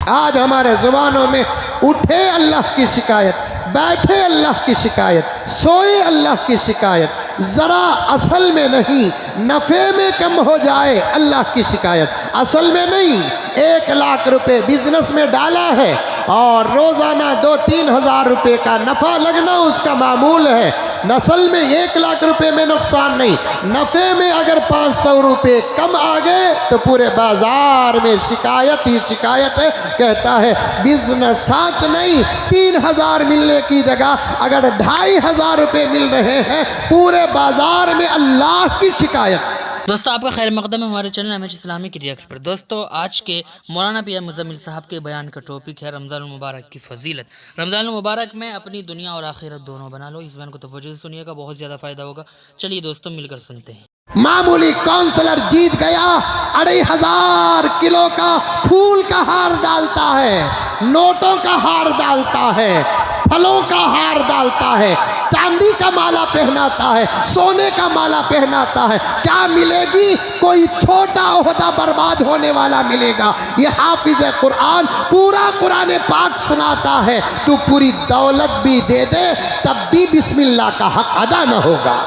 आज हमारे ज़ुबानों में उठे अल्लाह की शिकायत, बैठे अल्लाह की शिकायत, सोए अल्लाह की शिकायत, ज़रा असल में नहीं नफ़े में कम हो जाए अल्लाह की शिकायत। असल में नहीं, 1 लाख रुपए बिजनेस में डाला है और रोज़ाना 2-3 हज़ार रुपये का नफ़ा लगना उसका मामूल है। नस्ल में 1 लाख रुपए में नुकसान नहीं, नफ़े में अगर 500 रुपये कम आ गए तो पूरे बाज़ार में शिकायत ही शिकायत है। कहता है बिजनेस साच नहीं, 3000 मिलने की जगह अगर 2500 रुपये मिल रहे हैं पूरे बाज़ार में अल्लाह की शिकायत। दोस्तों आपका खैर मकदम है हमारे चैनल एमएच इस्लामी की रिएक्शन पर। दोस्तों आज के मौलाना पिया मुज़म्मिल साहब के बयान का टॉपिक है रमज़ान मुबारक की फजीलत। रमज़ान मुबारक में अपनी दुनिया और आखिरत दोनों बना लो। इस बयान को तवज्जो से सुनिएगा, बहुत ज़्यादा फ़ायदा होगा। चलिए दोस्तों मिलकर सुनते हैं। मामूली काउंसलर जीत गया, 2500 किलो का फूल का हार डालता है, नोटों का हार डालता है, फलों का हार डालता है, चांदी का माला पहनाता है, सोने का माला पहनाता है। क्या मिलेगी? कोई छोटा ओहदा बर्बाद होने वाला मिलेगा। ये हाफिज कुरान पूरा कुरान पाक सुनाता है, तू पूरी दौलत भी दे दे तब भी बिस्मिल्लाह का हक अदा न होगा।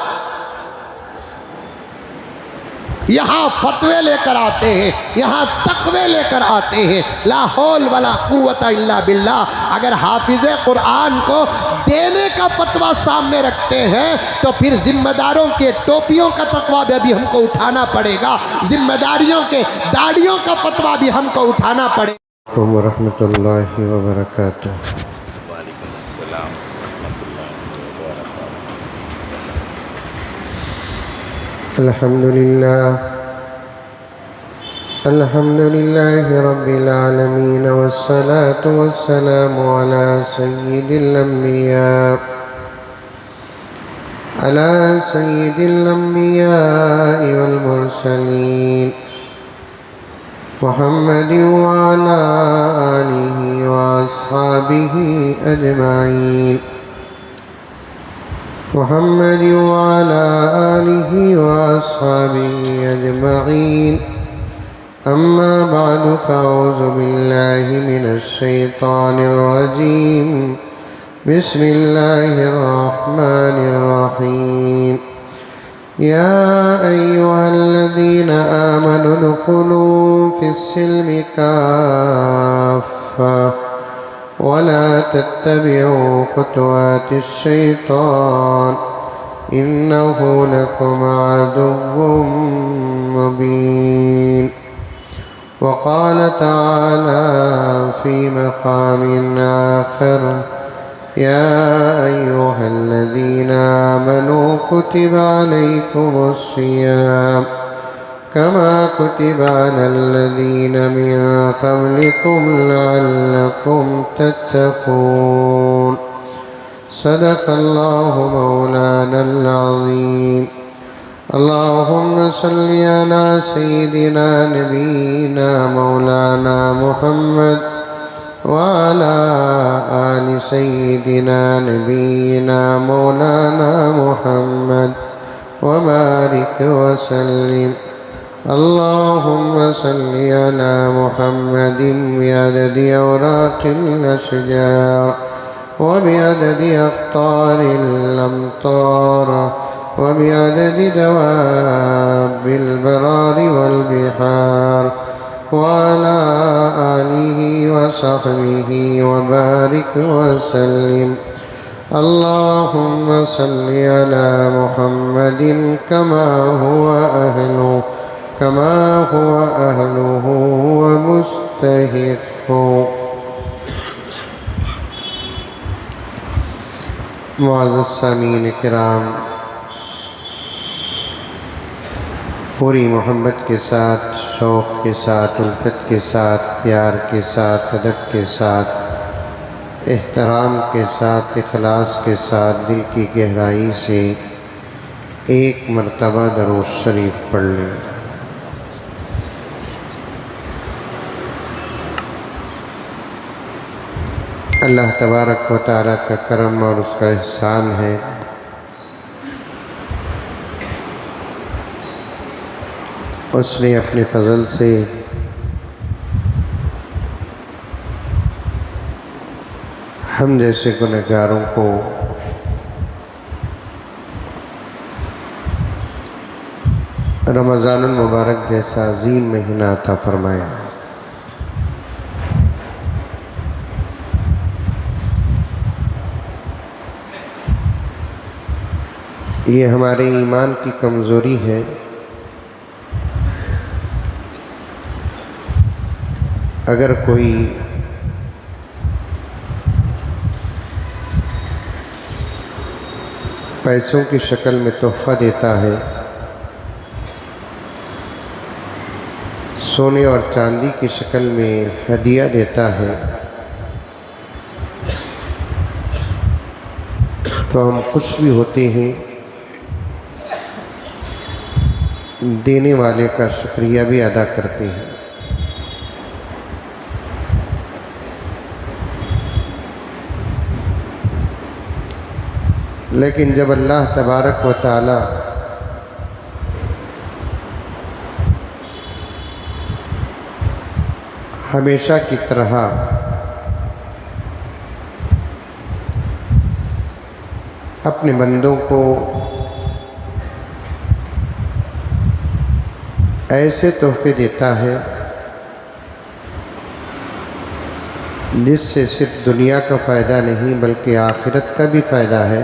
यहाँ फतवे लेकर आते हैं, यहाँ तकवे लेकर आते हैं, ला हौल वला कुव्वता इल्ला बिल्लाह। अगर हाफिज कुरान को देने का फतवा सामने रखते हैं तो फिर जिम्मेदारों के टोपियों का तकवा भी हमको उठाना पड़ेगा, जिम्मेदारियों के दाढ़ियों का फतवा भी हमको उठाना पड़ेगा। व रहमतुल्लाहि व बरकातुहू। अल्हम्दुलिल्लाहि रब्बिल आलमीन वस्सलातु वस्सलामु अला सय्यिदिल अंबिया वल मुरसलीन मुहम्मदिन व अला आलिहि व अस्हाबिहि अजमाइन। मुहम्मद व अला आलिहि व अस्हाबिहि अजमाइन। अम्मा बअदु फ़अऊज़ु बिल्लाहि मिनश शैतानिर रजीम। बिस्मिल्लाहिर रहमानिर रहीम। या अय्युहल्लज़ीना आमनु उदख़ुलू फ़िस्सिल्मि काफ़्फ़ा वला तत्तबिउ खुतवातिश शैतान इन्नहु लकुम अदुव्वुम मुबीन। वक़ाल तआला फ़ी मक़ामिन आख़र या अय्युहल्लज़ीना आमनू कुतिबा अलैकुमुस्सियाम कमा कुतिबा अलल्लज़ीन मिन क़ब्लिकुम लअल्लकुम तत्तक़ून। सदक़ल्लाहु मौलानल अज़ीम। अल्लाहुम्म सल्लि अला सय्यिदिना नबीना मौलाना मुहम्मद व अला आलि सय्यिदिना नबीना मौलाना मुहम्मद व बारिक व सल्लिम। अल्लाहुम्म सल्लि अला मुहम्मदिन बिअददि औराक़िल अशजार व बिअददि अक़्तारिल अम्तार व बिअददि दवाबिल बरारि वल बिहार व अला आलिहि व सहबिहि व बारिक व सल्लिम। अल्लाहुम्म सल्लि अला मुहम्मदिन कमा हुवा अहलुहु व मुस्तहिक़्क़ु। मुअज़्ज़ज़ सामीन किराम, पूरी मोहब्बत के साथ, शौक़ के साथ, उल्फत के साथ, प्यार के साथ, अदब के साथ, एहतराम के साथ, इखलास के साथ, दिल की गहराई से एक मरतबा दरूद शरीफ पढ़ लें। अल्लाह तबारक व तआला का करम और उसका एहसान है उसने अपने फजल से हम जैसे गुनहगारों को रमज़ानुल मुबारक जैसा अज़ीम महीना अता फरमाया। ये हमारे ईमान की कमज़ोरी है। अगर कोई पैसों की शक्ल में तोहफ़ा देता है, सोने और चांदी की शक्ल में हदिया देता है, तो हम खुश भी होते हैं, देने वाले का शुक्रिया भी अदा करते हैं। लेकिन जब अल्लाह तबारक व तआला हमेशा की तरह अपने बंदों को ऐसे तोहफे देता है जिससे सिर्फ दुनिया का फ़ायदा नहीं बल्कि आखिरत का भी फ़ायदा है,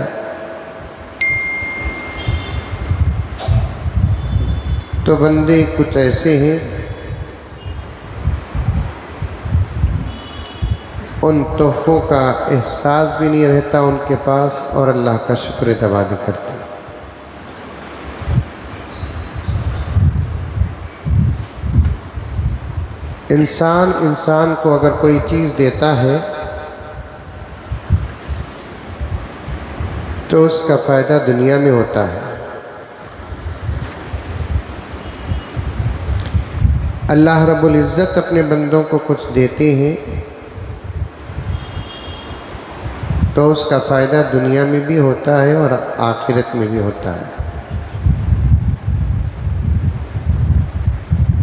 तो बंदे कुछ ऐसे हैं उन तोहफ़ों का एहसास भी नहीं रहता उनके पास और अल्लाह का शुक्र अदा भी करते हैं। इंसान को अगर कोई चीज़ देता है तो उसका फ़ायदा दुनिया में होता है। अल्लाह रब्बुल इज़्ज़त अपने बंदों को कुछ देते हैं तो उसका फ़ायदा दुनिया में भी होता है और आखिरत में भी होता है।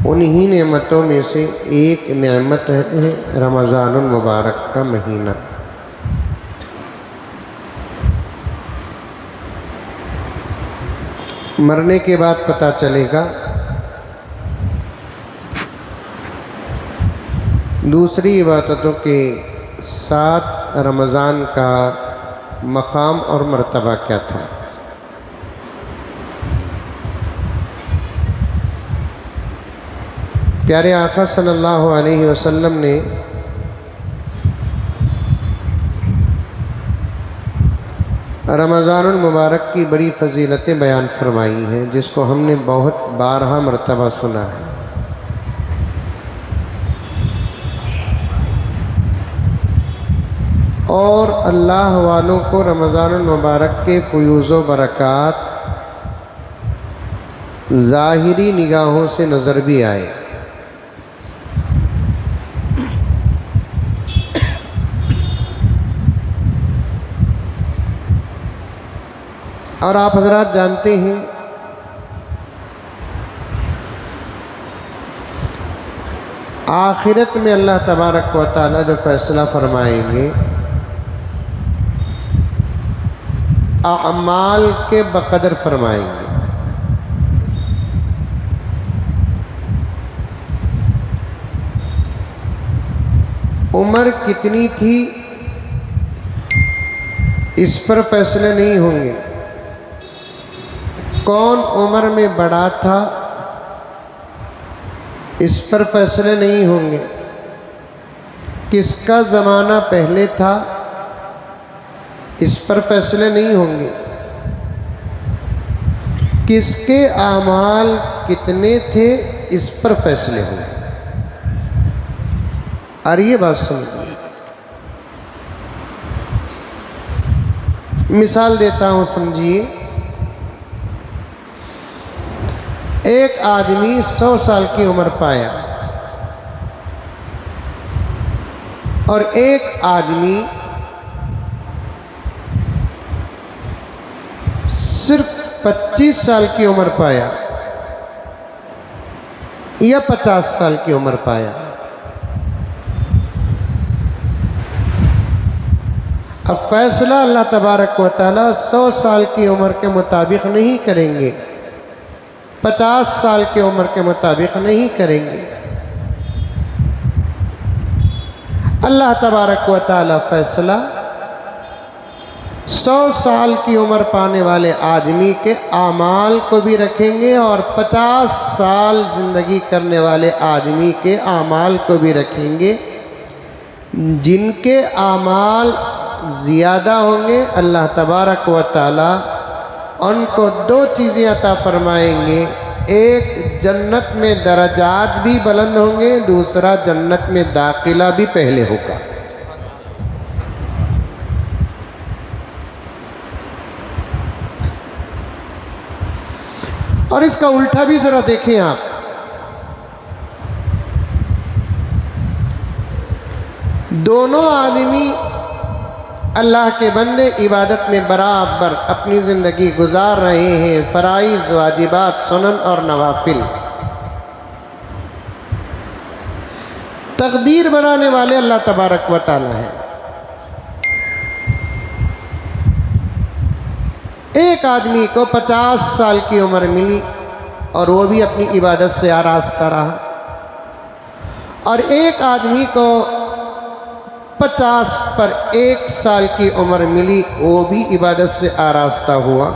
उन्हीं नेमतों में से एक नेमत है रमज़ानुल मुबारक का महीना। मरने के बाद पता चलेगा। दूसरी इबादतों के साथ रमज़ान का मकाम और मर्तबा क्या था। प्यारे आका सल्लल्लाहु अलैहि वसल्लम ने रमज़ानुल मुबारक की बड़ी फ़जीलतें बयान फरमाई हैं, जिसको हमने बहुत बारहा मर्तबा सुना है। और अल्लाह वालों को रमज़ानुल मुबारक के फ़यूज़ व बरक़ात ज़ाहिरी निगाहों से नज़र भी आए। और आप हज़रात जानते हैं आखिरत में अल्लाह तबारक व तआला जो फ़ैसला फरमाएंगे अमाल के बक़दर फरमाएंगे। उम्र कितनी थी इस पर फैसले नहीं होंगे। कौन उम्र में बड़ा था इस पर फैसले नहीं होंगे। किसका ज़माना पहले था इस पर फैसले नहीं होंगे। किसके आमाल कितने थे इस पर फैसले होंगे। और ये बात समझिए, मिसाल देता हूँ, समझिए। एक आदमी 100 साल की उम्र पाया और एक आदमी सिर्फ 25 साल की उम्र पाया या 50 साल की उम्र पाया। अब फैसला अल्लाह तबारक व तआला 100 साल की उम्र के मुताबिक नहीं करेंगे, 50 साल की उम्र के मुताबिक नहीं करेंगे। अल्लाह तबारक व तआला फैसला 100 साल की उम्र पाने वाले आदमी के आमाल को भी रखेंगे और 50 साल ज़िंदगी करने वाले आदमी के आमाल को भी रखेंगे। जिनके आमाल ज़्यादा होंगे अल्लाह तबारक व तआला उनको 2 चीज़ें अता फरमाएंगे। एक, जन्नत में दरजात भी बुलंद होंगे, दूसरा जन्नत में दाखिला भी पहले होगा। और इसका उल्टा भी ज़रा देखें आप, दोनों आदमी अल्लाह के बंदे इबादत में बराबर अपनी ज़िंदगी गुजार रहे हैं, फ़राइज़, वाजिबात, सुनन और नवाफिल। तकदीर बनाने वाले अल्लाह तबारक व तआला है। एक आदमी को 50 साल की उम्र मिली और वो भी अपनी इबादत से आरास्ता रहा, और एक आदमी को 50 पर 1 साल की उम्र मिली, वो भी इबादत से आरास्ता हुआ।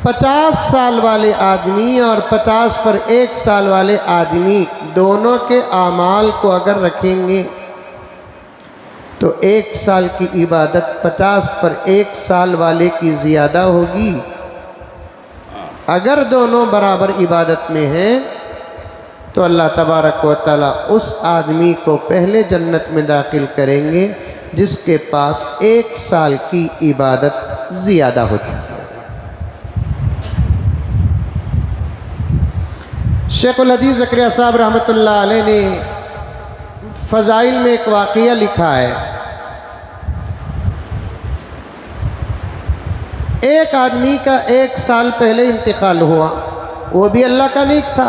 50 साल वाले आदमी और 50 पर 1 साल वाले आदमी दोनों के आमाल को अगर रखेंगे तो 1 साल की इबादत 50 पर 1 साल वाले की ज़्यादा होगी। अगर दोनों बराबर इबादत में हैं तो अल्लाह तबारक व तआला उस आदमी को पहले जन्नत में दाखिल करेंगे जिसके पास 1 साल की इबादत ज़्यादा होती है। शेखुल हदीस ज़करिया साहब रहमतुल्लाह अलैह ने फ़ज़ाइल में एक वाक़िया लिखा है। एक आदमी का 1 साल पहले इंतकाल हुआ, वो भी अल्लाह का नेक था,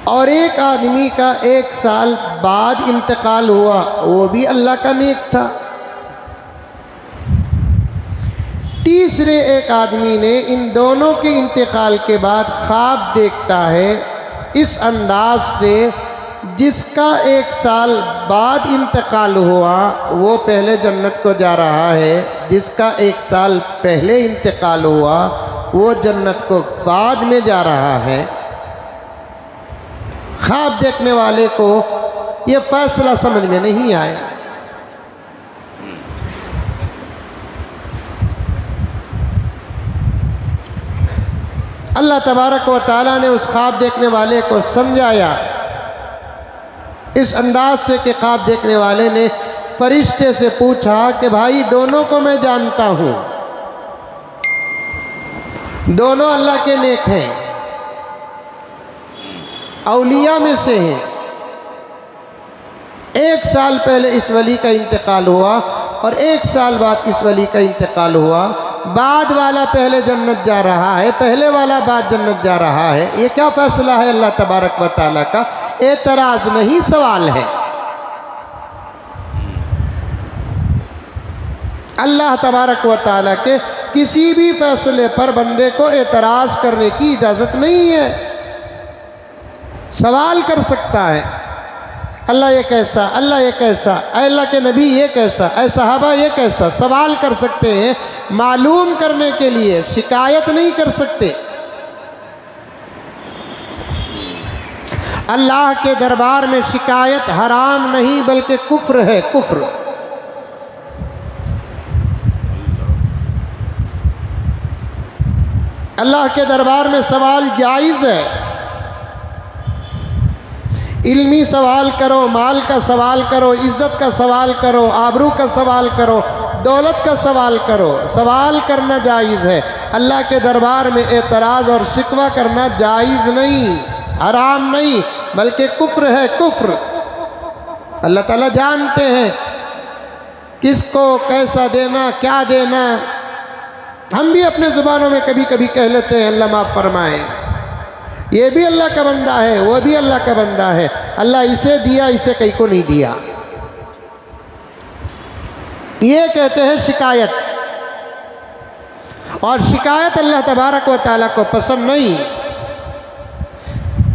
और एक आदमी का 1 साल बाद इंतकाल हुआ, वो भी अल्लाह का नेक था। तीसरे एक आदमी ने इन दोनों के इंतकाल के बाद ख्वाब देखता है इस अंदाज से, जिसका 1 साल बाद इंतकाल हुआ वो पहले जन्नत को जा रहा है, जिसका 1 साल पहले इंतकाल हुआ वो जन्नत को बाद में जा रहा है। ख्वाब देखने वाले को ये फैसला समझ में नहीं आया। अल्लाह तबारक व तआला ने उस ख्वाब देखने वाले को समझाया इस अंदाज से कि ख्वाब देखने वाले ने फरिश्ते से पूछा कि भाई दोनों को मैं जानता हूँ, दोनों अल्लाह के नेक हैं, औलिया में से हैं। 1 साल पहले इस वली का इंतकाल हुआ और 1 साल बाद इस वली का इंतकाल हुआ। बाद वाला पहले जन्नत जा रहा है, पहले वाला बाद जन्नत जा रहा है। ये क्या फैसला है अल्लाह तबारक व तआला का? एतराज नहीं, सवाल है। अल्लाह तबारक व तआला के किसी भी फैसले पर बंदे को एतराज़ करने की इजाज़त नहीं है। सवाल कर सकता है, अल्लाह ये कैसा, अल्लाह ये कैसा, अल्लाह के नबी ये कैसा, ऐ सहाबा ये कैसा, सवाल कर सकते हैं। मालूम करने के लिए शिकायत नहीं कर सकते। अल्लाह के दरबार में शिकायत हराम नहीं बल्कि कुफ्र है, कुफ्र। अल्लाह के दरबार में सवाल जायज़ है। इल्मी सवाल करो, माल का सवाल करो, इज़्ज़त का सवाल करो, आबरू का सवाल करो, दौलत का सवाल करो, सवाल करना जायज़ है। अल्लाह के दरबार में एतराज़ और शिकवा करना जायज़ नहीं, हराम नहीं बल्कि कुफ्र है, कुफ्र। अल्लाह ताला जानते हैं किसको कैसा देना, क्या देना। हम भी अपने ज़ुबानों में कभी कभी कह लेते हैं अल्लाह माफ़ फरमाए, ये भी अल्लाह का बंदा है, वो भी अल्लाह का बंदा है। अल्लाह इसे दिया, इसे कहीं को नहीं दिया। ये कहते हैं शिकायत। और शिकायत अल्लाह तबारक व तआला को पसंद नहीं।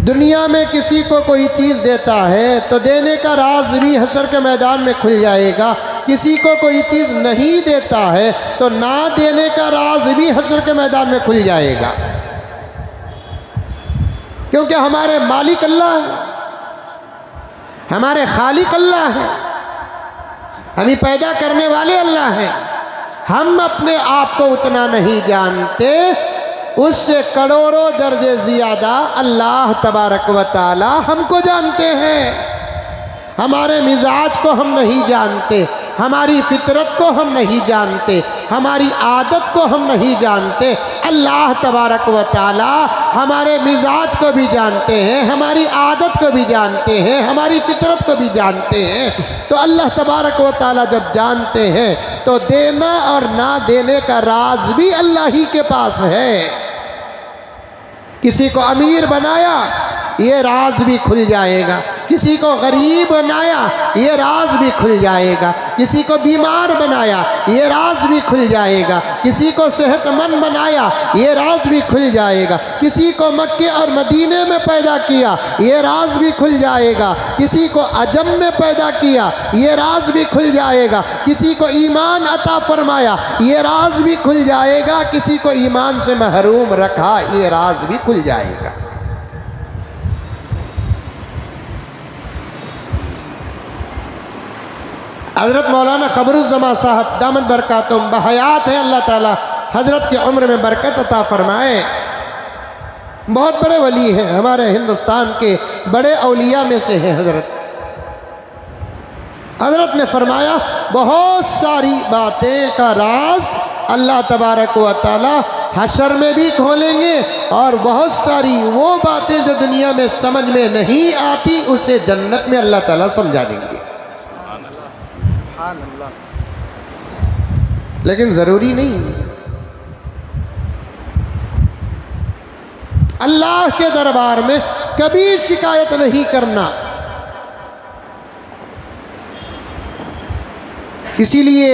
दुनिया में किसी को कोई चीज़ देता है तो देने का राज भी हशर के मैदान में खुल जाएगा। किसी को कोई चीज़ नहीं देता है तो ना देने का राज भी हशर के मैदान में खुल जाएगा, क्योंकि हमारे मालिक अल्लाह है, हमारे खालिक अल्लाह है, हमें पैदा करने वाले अल्लाह हैं। हम अपने आप को उतना नहीं जानते, उससे करोड़ों दर्जे ज़्यादा अल्लाह तबारक व तआला हमको जानते हैं। हमारे मिजाज को हम नहीं जानते, हमारी फितरत को हम नहीं जानते, हमारी आदत को हम नहीं जानते। अल्लाह तबारक व तआला हमारे मिजाज को भी जानते हैं, हमारी आदत को भी जानते हैं, हमारी फितरत को भी जानते हैं। तो अल्लाह तबारक व तआला जब जानते हैं तो देना और ना देने का राज भी अल्लाह ही के पास है। किसी को अमीर बनाया, ये राज भी खुल जाएगा। किसी को गरीब बनाया, ये राज भी खुल जाएगा। किसी को बीमार बनाया, ये राज भी खुल जाएगा। किसी को सेहतमंद बनाया, ये राज भी खुल जाएगा। किसी को मक्के और मदीने में पैदा किया, ये राज भी खुल जाएगा। किसी को अजम में पैदा किया, ये राज भी खुल जाएगा। किसी को ईमान अता फरमाया, ये राज भी खुल जाएगा। किसी को ईमान से महरूम रखा, ये राज भी खुल जाएगा। हज़रत मौलाना क़मरुज़्ज़मा साहब दामत बरकातुहुम बहयात है, अल्लाह ताला हज़रत की उम्र में बरकत अता फरमाए। बहुत बड़े वली हैं, हमारे हिंदुस्तान के बड़े औलिया में से हैं। हज़रत ने फरमाया बहुत सारी बातें का राज अल्लाह तबारक व तआला हशर में भी खोलेंगे, और बहुत सारी वो बातें जो दुनिया में समझ में नहीं आती उसे जन्नत में अल्लाह ताला समझा देंगे। लेकिन ज़रूरी नहीं है। अल्लाह के दरबार में कभी शिकायत नहीं करना। इसीलिए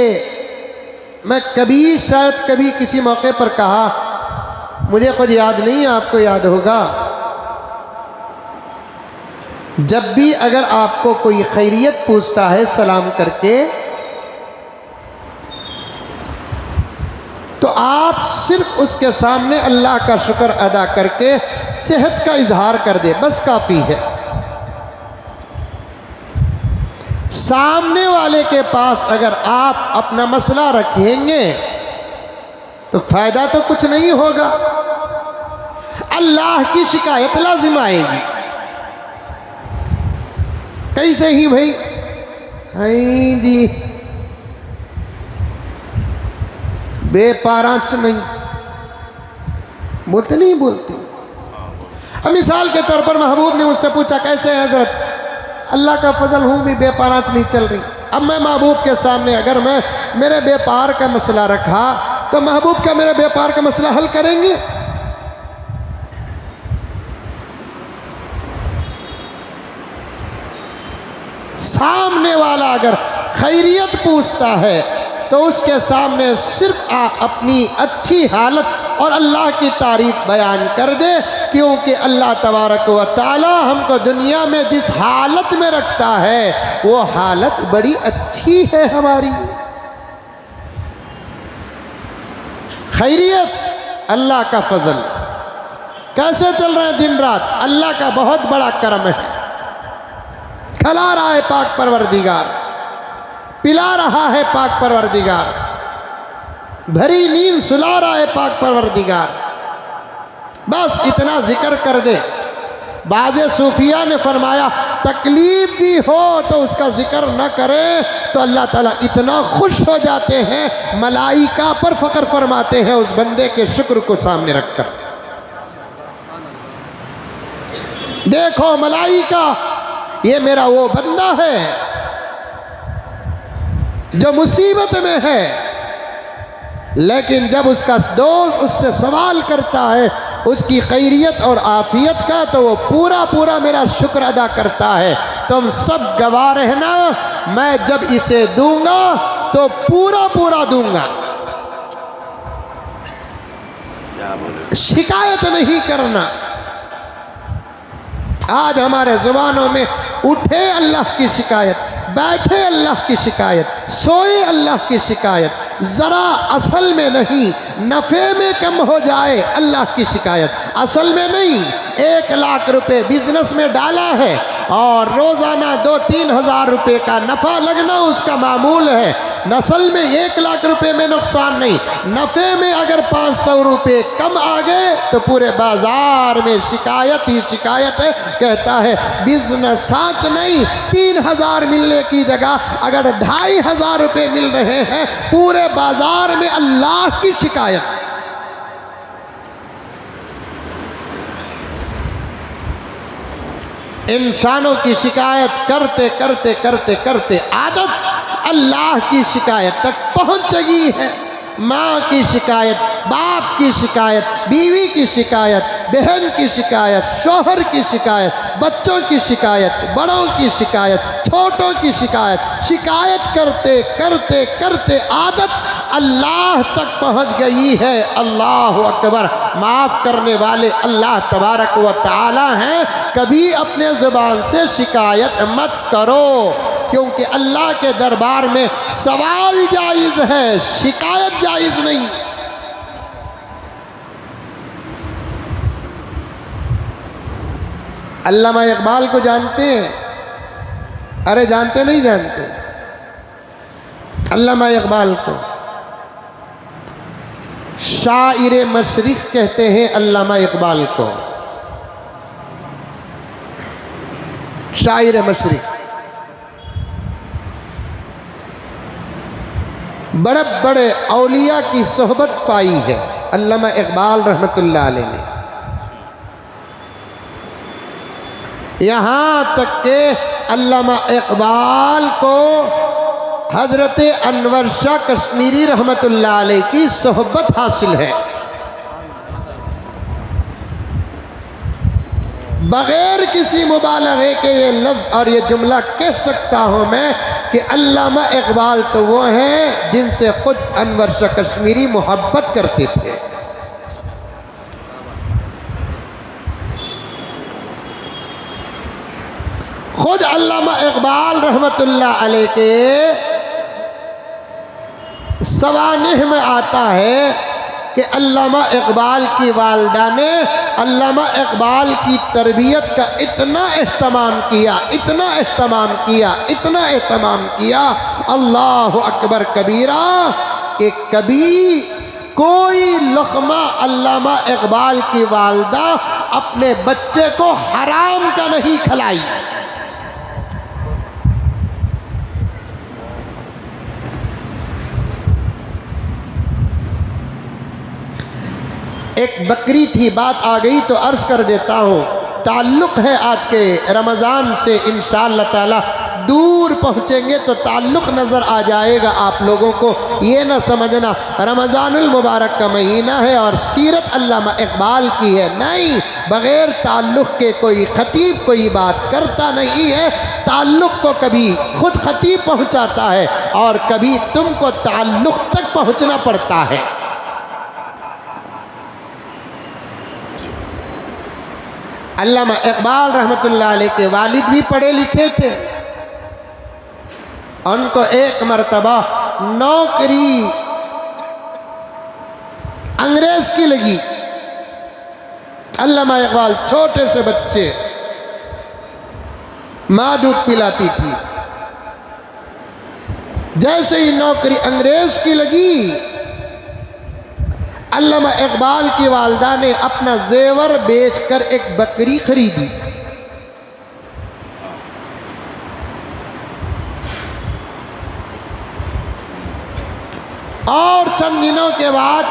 मैं कभी शायद कभी किसी मौके पर कहा, मुझे खुद याद नहीं, आपको याद होगा, जब भी अगर आपको कोई खैरियत पूछता है सलाम करके, तो आप सिर्फ उसके सामने अल्लाह का शुक्र अदा करके सेहत का इजहार कर दे, बस काफ़ी है। सामने वाले के पास अगर आप अपना मसला रखेंगे तो फ़ायदा तो कुछ नहीं होगा, अल्लाह की शिकायत लाजिम आएगी। कैसे ही भाई, हाई जी बेपाराच नहीं बोलते, नहीं बोलते। अब मिसाल के तौर पर महबूब ने मुझसे पूछा, कैसे है हजरत? अल्लाह का फजल हूँ भी बेपाराच नहीं चल रही। अब मैं महबूब के सामने अगर मैं मेरे व्यापार का मसला रखा तो महबूब क्या मेरे व्यापार का मसला हल करेंगे? सामने वाला अगर खैरियत पूछता है तो उसके सामने सिर्फ अपनी अच्छी हालत और अल्लाह की तारीफ बयान कर दे, क्योंकि अल्लाह तबारक व तआला हमको दुनिया में जिस हालत में रखता है वो हालत बड़ी अच्छी है हमारी। खैरियत अल्लाह का फजल। कैसे चल रहे हैं दिन रात? अल्लाह का बहुत बड़ा करम है। खिला रहा है पाक परवरदिगार, पिला रहा है पाक परवरदिगार, भरी नींद सुला रहा है पाक परवरदिगार। बस इतना जिक्र कर दे। बाज़े सूफिया ने फरमाया, तकलीफ भी हो तो उसका जिक्र न करे तो अल्लाह ताला इतना खुश हो जाते हैं, मलाइका पर फ़ख्र फरमाते हैं उस बंदे के शुक्र को सामने रखकर। देखो मलाइका, ये मेरा वो बंदा है जो मुसीबत में है, लेकिन जब उसका दोस्त उससे सवाल करता है उसकी खैरियत और आफियत का, तो वो पूरा पूरा मेरा शुक्र अदा करता है। तुम सब गवाह रहना, मैं जब इसे दूंगा तो पूरा पूरा दूंगा, शिकायत नहीं करना। आज हमारे ज़ुबानों में उठे अल्लाह की शिकायत, बैठे अल्लाह की शिकायत, सोए अल्लाह की शिकायत, ज़रा असल में नहीं नफ़े में कम हो जाए अल्लाह की शिकायत। असल में नहीं, 1 लाख रुपए बिजनेस में डाला है और रोज़ाना 2-3 हज़ार रुपये का नफ़ा लगना उसका मामूल है। नस्ल में 1 लाख रुपए में नुकसान नहीं, नफ़े में अगर 500 रुपये कम आ गए तो पूरे बाज़ार में शिकायत ही शिकायत है। कहता है बिजनेस साच नहीं, 3000 मिलने की जगह अगर 2500 रुपये मिल रहे हैं, पूरे बाज़ार में अल्लाह की शिकायत। इंसानों की शिकायत करते करते करते करते आदत अल्लाह की शिकायत तक पहुंच गई है। माँ की शिकायत, बाप की शिकायत, बीवी की शिकायत, बहन की शिकायत, शौहर की शिकायत, बच्चों की शिकायत, बड़ों की शिकायत, छोटों की शिकायत, शिकायत करते करते करते आदत अल्लाह तक पहुंच गई है। अल्लाह अकबर। माफ़ करने वाले अल्लाह तबारक व तआला हैं। कभी अपने ज़ुबान से शिकायत मत करो, क्योंकि अल्लाह के दरबार में सवाल जायज़ है, शिकायत जायज़ नहीं। अल्लामा इकबाल को जानते हैं? अरे जानते नहीं जानते? अल्लामा इकबाल को शाइर मशरिक़ कहते हैं। अल्लामा इकबाल को शाइर मशरिक़। बड़े बड़े औलिया की सोहबत पाई है अल्लामा इकबाल रहमतुल्लाह अलैह ने। यहाँ तक के अल्लामा इकबाल को हज़रत अनवर शाह कश्मीरी रहमतुल्लाह अलैह की सोहबत हासिल है। बग़ैर किसी मुबालगे के ये लफ्ज़ और ये जुमला कह सकता हूँ मैं कि अल्लामा इकबाल तो वो हैं जिनसे ख़ुद अनवर शाह कश्मीरी मोहब्बत करते थे। ख़ुद अल्लामा इकबाल रहमतुल्लाह अलैह के सवानिह में आता है कि अल्लामा इकबाल की वालिदा ने अल्लामा इकबाल की तरबियत का इतना एहतमाम किया, इतना एहतमाम किया, इतना एहतमाम किया, अल्लाह अकबर कबीरा, कि कभी कोई लुक़मा अल्लामा इकबाल की वालिदा अपने बच्चे को हराम का नहीं खिलाई। एक बकरी थी, बात आ गई तो अर्ज़ कर देता हूँ। ताल्लुक़ है आज के रमज़ान से, इंशाअल्लाह ताला दूर पहुँचेंगे तो ताल्लुक़ नज़र आ जाएगा आप लोगों को। ये ना समझना रमज़ानुल मुबारक का महीना है और सीरत अल्लामा इकबाल की है, नहीं। बग़ैर ताल्लुक़ के कोई ख़तीब कोई बात करता नहीं है। ताल्लुक़ को कभी ख़ुद ख़तीब पहुँचाता है और कभी तुमको ताल्लुक़ तक पहुँचना पड़ता है। अल्लामा इकबाल रहमतुल्लाह अलैह के वालिद भी पढ़े लिखे थे। उनको एक मरतबा नौकरी अंग्रेज की लगी। अल्लामा इकबाल छोटे से बच्चे, माँ दूध पिलाती थी। जैसे ही नौकरी अंग्रेज की लगी, अल्लामा इकबाल की वालिदा ने अपना जेवर बेचकर एक बकरी खरीदी। और चंद दिनों के बाद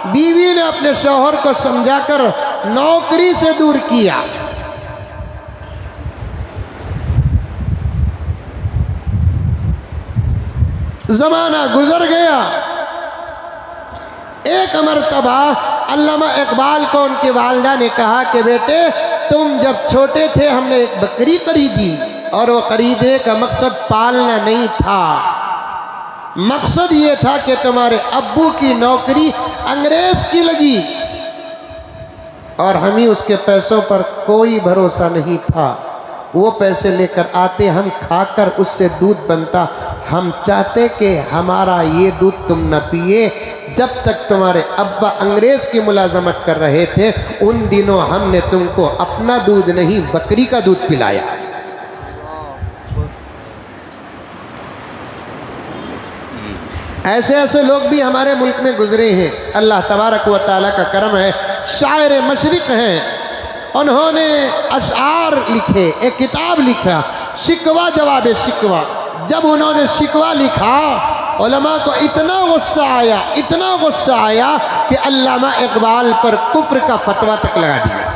बीवी ने अपने शौहर को समझाकर नौकरी से दूर किया। ज़माना गुजर गया। एक मरतबा अल्लामा इकबाल को उनकी वालिदा ने कहा कि बेटे तुम जब छोटे थे हमने एक बकरी खरीदी और वो खरीदने का मकसद पालना नहीं था, मकसद ये था कि तुम्हारे अब्बू की नौकरी अंग्रेज की लगी और हमें उसके पैसों पर कोई भरोसा नहीं था। वो पैसे लेकर आते, हम खाकर उससे दूध बनता, हम चाहते कि हमारा ये दूध तुम न पिए। जब तक तुम्हारे अब्बा अंग्रेज़ की मुलाजमत कर रहे थे उन दिनों हमने तुमको अपना दूध नहीं बकरी का दूध पिलाया। ऐसे ऐसे लोग भी हमारे मुल्क में गुजरे हैं। अल्लाह तबारक व तआला का करम है। शायर मशरिक़ हैं, उन्होंने अशआर लिखे, एक किताब लिखा शिकवा जवाब शिकवा। जब उन्होंने शिकवा लिखा उलमा को इतना गुस्सा आया, इतना गुस्सा आया कि अल्लामा इकबाल पर कुफ्र का फतवा तक लगा दिया।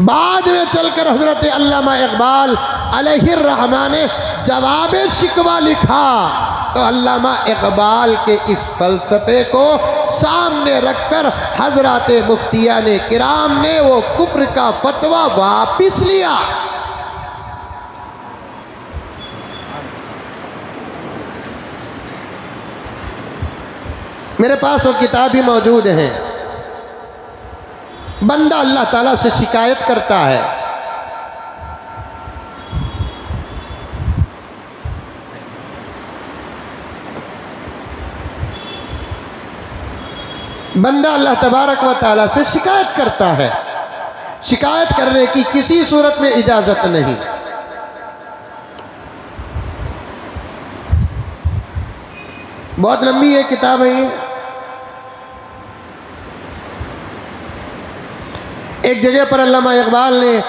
बाद में चलकर हजरत अल्लामा इकबाल अलैहिर्रहमान ने जवाब शिकवा लिखा तो अल्लामा इकबाल के इस फलसफे को सामने रखकर हजरत मुफ्तियान किराम ने वो कुफ्र का फतवा वापिस लिया। मेरे पास वो किताब भी मौजूद है। बंदा अल्लाह ताला से शिकायत करता है, बंदा अल्लाह तबारक व ताला से शिकायत करता है। शिकायत करने की किसी सूरत में इजाजत नहीं। बहुत लंबी ये किताब है। एक जगह पर अल्लामा इकबाल ने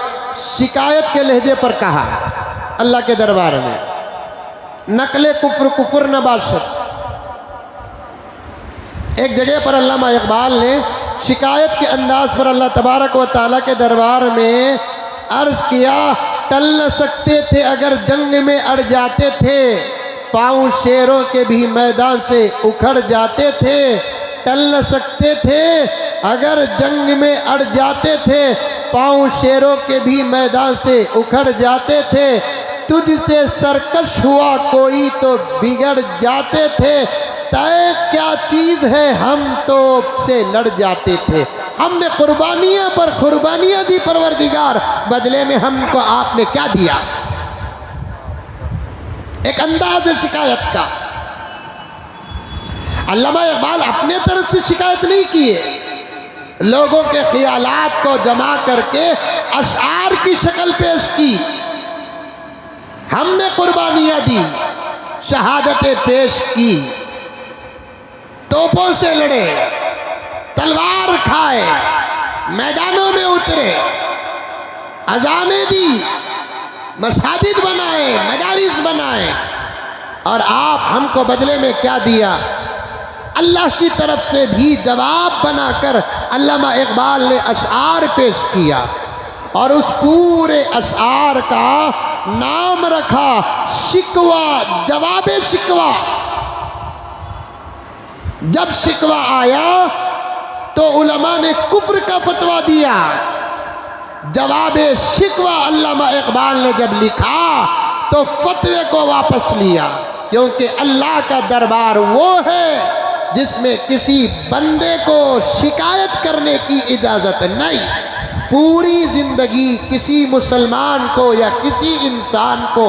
शिकायत के लहजे पर कहा अल्लाह के दरबार में, नकले कुफ्र कुफ्र न बाशत। एक जगह पर अल्लामा इकबाल ने शिकायत के अंदाज पर अल्लाह तबारक व ताला के दरबार में अर्ज़ किया, टल न सकते थे अगर जंग में अड़ जाते थे, पाँव शेरों के भी मैदान से उखड़ जाते थे। टल न सकते थे अगर जंग में अड़ जाते थे, पाँव शेरों के भी मैदान से उखड़ जाते थे। तुझसे सरकश हुआ कोई तो बिगड़ जाते थे, तय क्या चीज़ है हम तो से लड़ जाते थे। हमने कुर्बानियाँ पर कुर्बानियाँ दी परवरदिगार, बदले में हमको आपने क्या दिया। एक अंदाज है शिकायत का। अल्लामा इकबाल अपने तरफ से शिकायत नहीं किए, लोगों के ख्यालात को जमा करके अशआर की शक्ल पेश की। हमने कुर्बानियाँ दी, शहादतें पेश की, तोपों से लड़े, तलवार खाए, मैदानों में उतरे, अजानें दी, मसाजिद बनाए, मदारिस बनाए, और आप हमको बदले में क्या दिया। अल्लाह की तरफ से भी जवाब बनाकर अल्लामा इकबाल ने अशआर पेश किया और उस पूरे अशआर का नाम रखा शिकवा जवाब शिकवा। जब शिकवा आया तो उलमा ने कुफ्र का फतवा दिया। जवाब शिकवा अल्लामा इकबाल ने जब लिखा तो फतवे को वापस लिया, क्योंकि अल्लाह का दरबार वो है जिसमें किसी बंदे को शिकायत करने की इजाज़त नहीं। पूरी ज़िंदगी किसी मुसलमान को या किसी इंसान को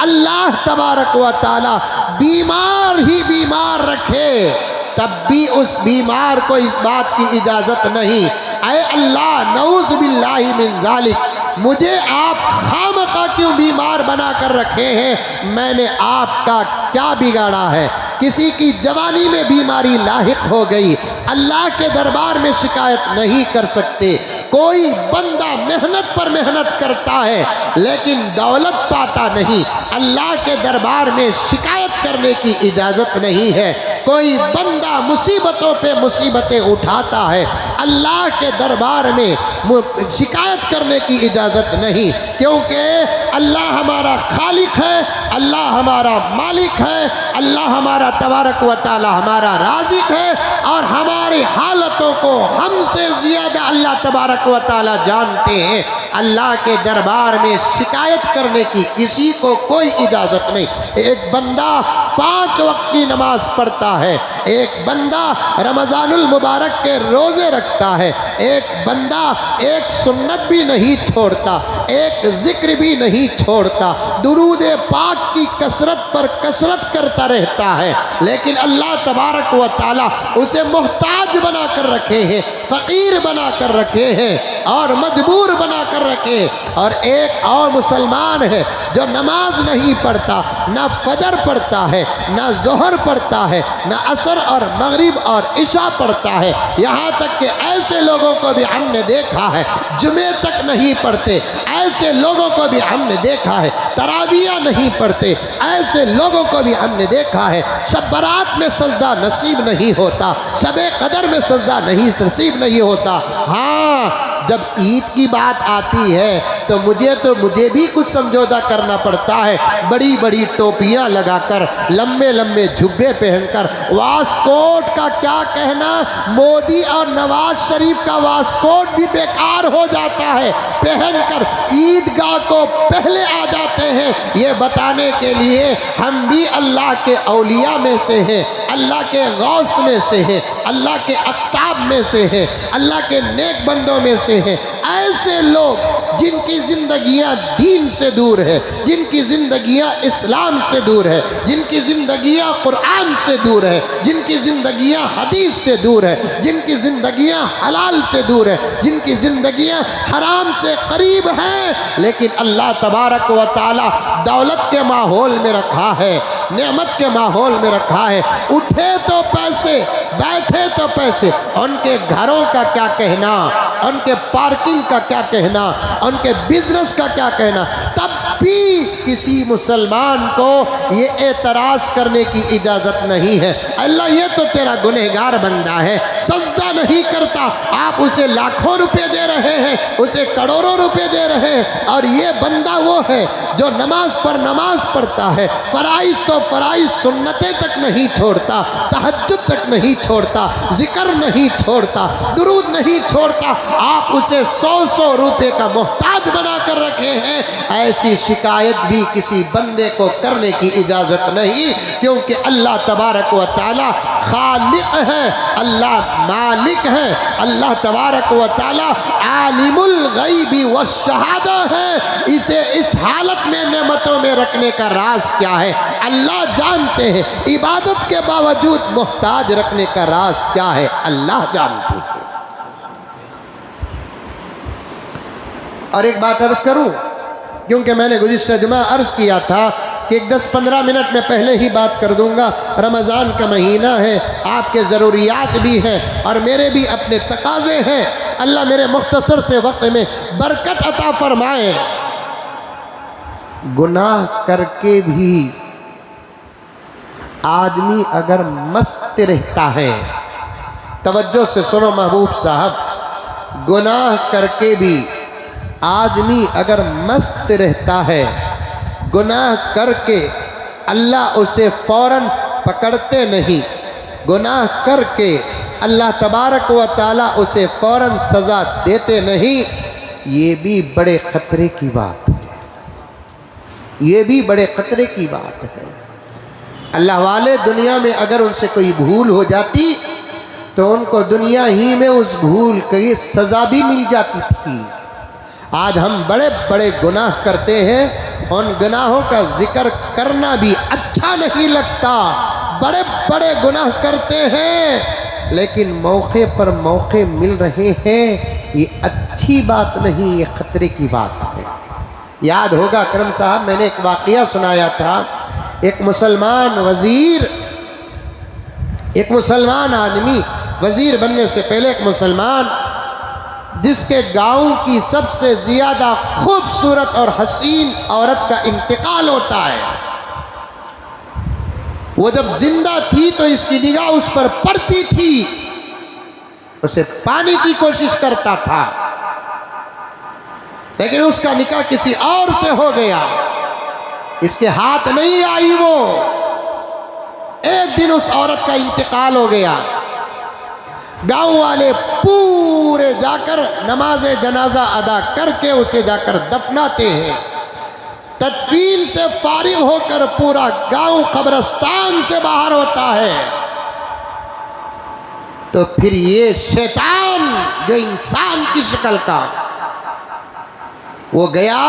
अल्लाह तबारक व तआला बीमार ही बीमार रखे, तब भी उस बीमार को इस बात की इजाज़त नहीं, ऐ अल्लाह नऊज़ बिल्लाहि मिन ज़ालिक, मुझे आप खामखा क्यों बीमार बना कर रखे हैं, मैंने आपका क्या बिगाड़ा है। किसी की जवानी में बीमारी लाहिक हो गई, अल्लाह के दरबार में शिकायत नहीं कर सकते। कोई बंदा मेहनत पर मेहनत करता है लेकिन दौलत पाता नहीं, अल्लाह के दरबार में शिकायत करने की इजाज़त नहीं है। कोई बंदा मुसीबतों पे मुसीबतें उठाता है, अल्लाह के दरबार में शिकायत करने की इजाज़त नहीं, क्योंकि अल्लाह हमारा खालिक है, अल्लाह हमारा मालिक है, अल्लाह हमारा तबारक व तआला हमारा राज़िक है, और हमारी हालतों को हमसे ज़्यादा अल्लाह तबारक व तआला जानते हैं। अल्लाह के दरबार में शिकायत करने की किसी को कोई इजाज़त नहीं। एक बंदा 5 वक्त की नमाज पढ़ता है, एक बंदा रमज़ानुल मुबारक के रोज़े रखता है, एक बंदा एक सुन्नत भी नहीं छोड़ता, एक ज़िक्र भी नहीं छोड़ता, दुरूद पाक की कसरत पर कसरत करता रहता है, लेकिन अल्लाह तबारक व तआला उसे मोहताज बना कर रखे हैं, फ़कीर बना कर रखे हैं और मजबूर बना कर रखे हैं। और एक और मुसलमान है जो नमाज नहीं पढ़ता, ना फजर पढ़ता है, ना जोहर पढ़ता है, ना असर और मगरिब और इशा पढ़ता है। यहाँ तक कि ऐसे लोगों को भी हमने देखा है जुमे तक नहीं पढ़ते, ऐसे लोगों को भी हमने देखा है तरावियाँ नहीं पढ़ते, ऐसे लोगों को भी हमने देखा है शब बारात में सजदा नसीब नहीं होता, शबे कदर में सजदा नहीं नसीब नहीं होता। हाँ, जब ईद की बात आती है तो मुझे भी कुछ समझौता करना पड़ता है। बड़ी बड़ी टोपियां लगाकर, लंबे लंबे झुब्बे पहनकर, वास्कोट का क्या कहना, मोदी और नवाज शरीफ का वास्कोट भी बेकार हो जाता है पहनकर ईदगाह को पहले आ जाते हैं, ये बताने के लिए हम भी अल्लाह के औलिया में से हैं, अल्लाह के गौस में से हैं, अल्लाह के अख्ताब में से हैं, अल्लाह के नेक बंदों में से हैं। ऐसे लोग जिनकी ज़िंदगियाँ दीन से दूर है, जिनकी ज़िंदगियाँ इस्लाम से दूर है, जिनकी ज़िंदगियाँ कुरान से दूर है, जिनकी ज़िंदगियाँ हदीस से दूर है, जिनकी ज़िंदगियाँ हलाल से दूर है, जिनकी ज़िंदगियाँ हराम से करीब हैं, लेकिन अल्लाह तबारक व तआला दौलत के माहौल में रखा है, नेमत के माहौल में रखा है। उठे तो पैसे, बैठे तो पैसे, उनके घरों का क्या कहना, उनके पार्किंग का क्या कहना, उनके बिजनेस का क्या कहना, तब भी किसी मुसलमान को ये एतराज़ करने की इजाज़त नहीं है। अल्लाह ये तो तेरा गुनहगार बंदा है, सजदा नहीं करता, आप उसे लाखों रुपए दे रहे हैं, उसे करोड़ों रुपए दे रहे हैं, और ये बंदा वो है जो नमाज पर नमाज पढ़ता है, फ़राइज़ तो फ़राइज़ सुन्नतें तक नहीं छोड़ता, तहज्जुद तक नहीं छोड़ता, ज़िक्र नहीं छोड़ता, दुरूद नहीं छोड़ता, आप उसे 100-100 रुपए का मोहताज बना कर रखे हैं। ऐसी शिकायत भी किसी बंदे को करने की इजाज़त नहीं, क्योंकि अल्लाह तबारक व तआला खालिक है, अल्लाह मालिक है, अल्लाह तबारक व तआला आलिमुल गैबी व शहादा है। इसे इस हालत में नेमतों में रखने का राज क्या है अल्लाह जानते हैं, इबादत के बावजूद मोहताज रखने का राज क्या है अल्लाह जानते हैं। और एक बात अर्ज़ करूं, क्योंकि मैंने गुज़िश्ता जुमा अर्ज़ किया था कि 10-15 मिनट में पहले ही बात कर दूंगा। रमज़ान का महीना है, आपके ज़रूरियात भी हैं और मेरे भी अपने तकाज़े हैं। अल्लाह मेरे मुख्तसर से वक्त में बरकत अता फरमाए। गुनाह करके भी आदमी अगर मस्त रहता है, तवज्जो से सुनो महबूब साहब, गुनाह करके भी आदमी अगर मस्त रहता है, गुनाह करके अल्लाह उसे फ़ौरन पकड़ते नहीं, गुनाह करके अल्लाह तबारक व तआला उसे फ़ौरन सज़ा देते नहीं, ये भी बड़े ख़तरे की बात है, ये भी बड़े ख़तरे की बात है। अल्लाह वाले दुनिया में अगर उनसे कोई भूल हो जाती तो उनको दुनिया ही में उस भूल की सज़ा भी मिल जाती थी। आज हम बड़े बड़े गुनाह करते हैं, उन गुनाहों का जिक्र करना भी अच्छा नहीं लगता। बड़े बड़े गुनाह करते हैं लेकिन मौके पर मौके मिल रहे हैं, ये अच्छी बात नहीं, ये ख़तरे की बात है। याद होगा करम साहब, मैंने एक वाक़या सुनाया था। एक मुसलमान वज़ीर, एक मुसलमान आदमी, वज़ीर बनने से पहले एक मुसलमान जिसके गांव की सबसे ज़्यादा खूबसूरत और हसीन औरत का इंतकाल होता है। वो जब जिंदा थी तो इसकी निगाह उस पर पड़ती थी, उसे पाने की कोशिश करता था, लेकिन उसका निकाह किसी और से हो गया, इसके हाथ नहीं आई। वो एक दिन उस औरत का इंतकाल हो गया। गांव वाले पूरे जाकर नमाज जनाजा अदा करके उसे जाकर दफनाते हैं। तदफीन से फारिग होकर पूरा गांव कब्रिस्तान से बाहर होता है। तो फिर ये शैतान जो इंसान की शक्ल का, वो गया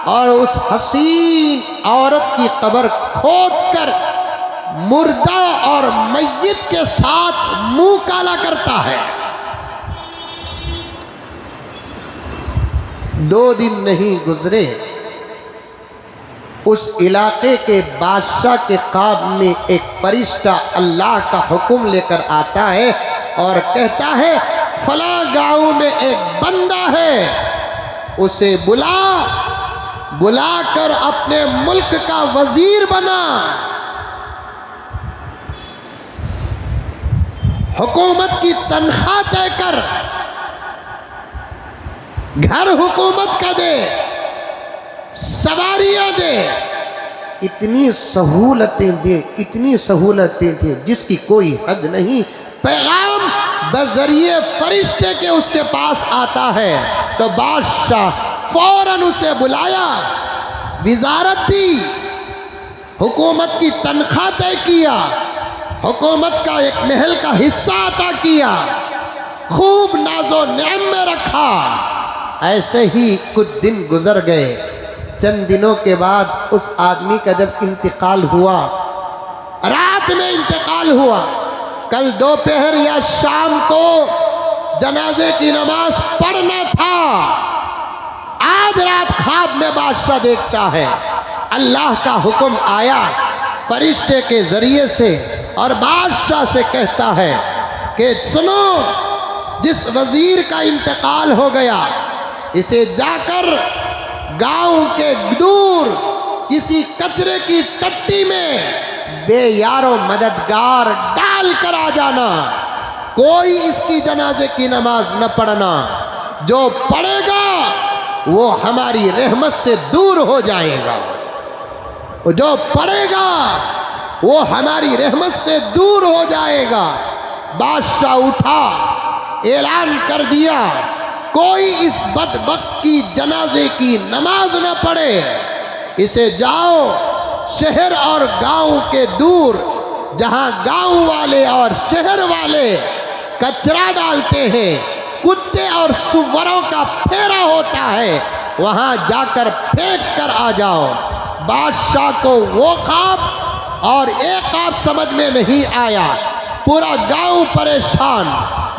और उस हसीन औरत की कब्र खोदकर मुर्दा और मय्यत के साथ मुंह काला करता है। 2 दिन नहीं गुजरे, उस इलाके के बादशाह के ख्वाब में एक फरिश्ता अल्लाह का हुक्म लेकर आता है और कहता है फला गांव में एक बंदा है, उसे बुलाकर अपने मुल्क का वजीर बना, हुकूमत की तनख्वाह तय कर, घर हुकूमत का दे, सवारियां दे, इतनी सहूलतें दे, इतनी सहूलतें दे जिसकी कोई हद नहीं। पैगाम बजरिए फरिश्ते के उसके पास आता है तो बादशाह फौरन उसे बुलाया, विजारत दी, हुकूमत की तनख्वाह तय किया, हुकूमत का एक महल का हिस्सा अता किया, खूब नाजो नेम में रखा। ऐसे ही कुछ दिन गुजर गए। चंद दिनों के बाद उस आदमी का जब इंतकाल हुआ, रात में इंतकाल हुआ, कल दोपहर या शाम को जनाजे की नमाज पढ़ना था, आज रात ख्वाब में बादशाह देखता है अल्लाह का हुक्म आया फरिश्ते के जरिए से और बादशाह से कहता है कि सुनो, जिस वजीर का इंतकाल हो गया इसे जाकर गांव के दूर किसी कचरे की टट्टी में बेयारो मददगार डाल कर आ जाना, कोई इसकी जनाजे की नमाज न पढ़ना, जो पढ़ेगा वो हमारी रहमत से दूर हो जाएगा, जो पढ़ेगा वो हमारी रहमत से दूर हो जाएगा। बादशाह उठा, ऐलान कर दिया कोई इस बदबख्त की जनाजे की नमाज न पढ़े, इसे जाओ शहर और गांव के दूर जहां गांव वाले और शहर वाले कचरा डालते हैं, कुत्ते और सुअरों का फेरा होता है, वहां जाकर फेंक कर आ जाओ। बादशाह को वो ख्वाब और एक ख्वाब समझ में नहीं आया, पूरा गांव परेशान।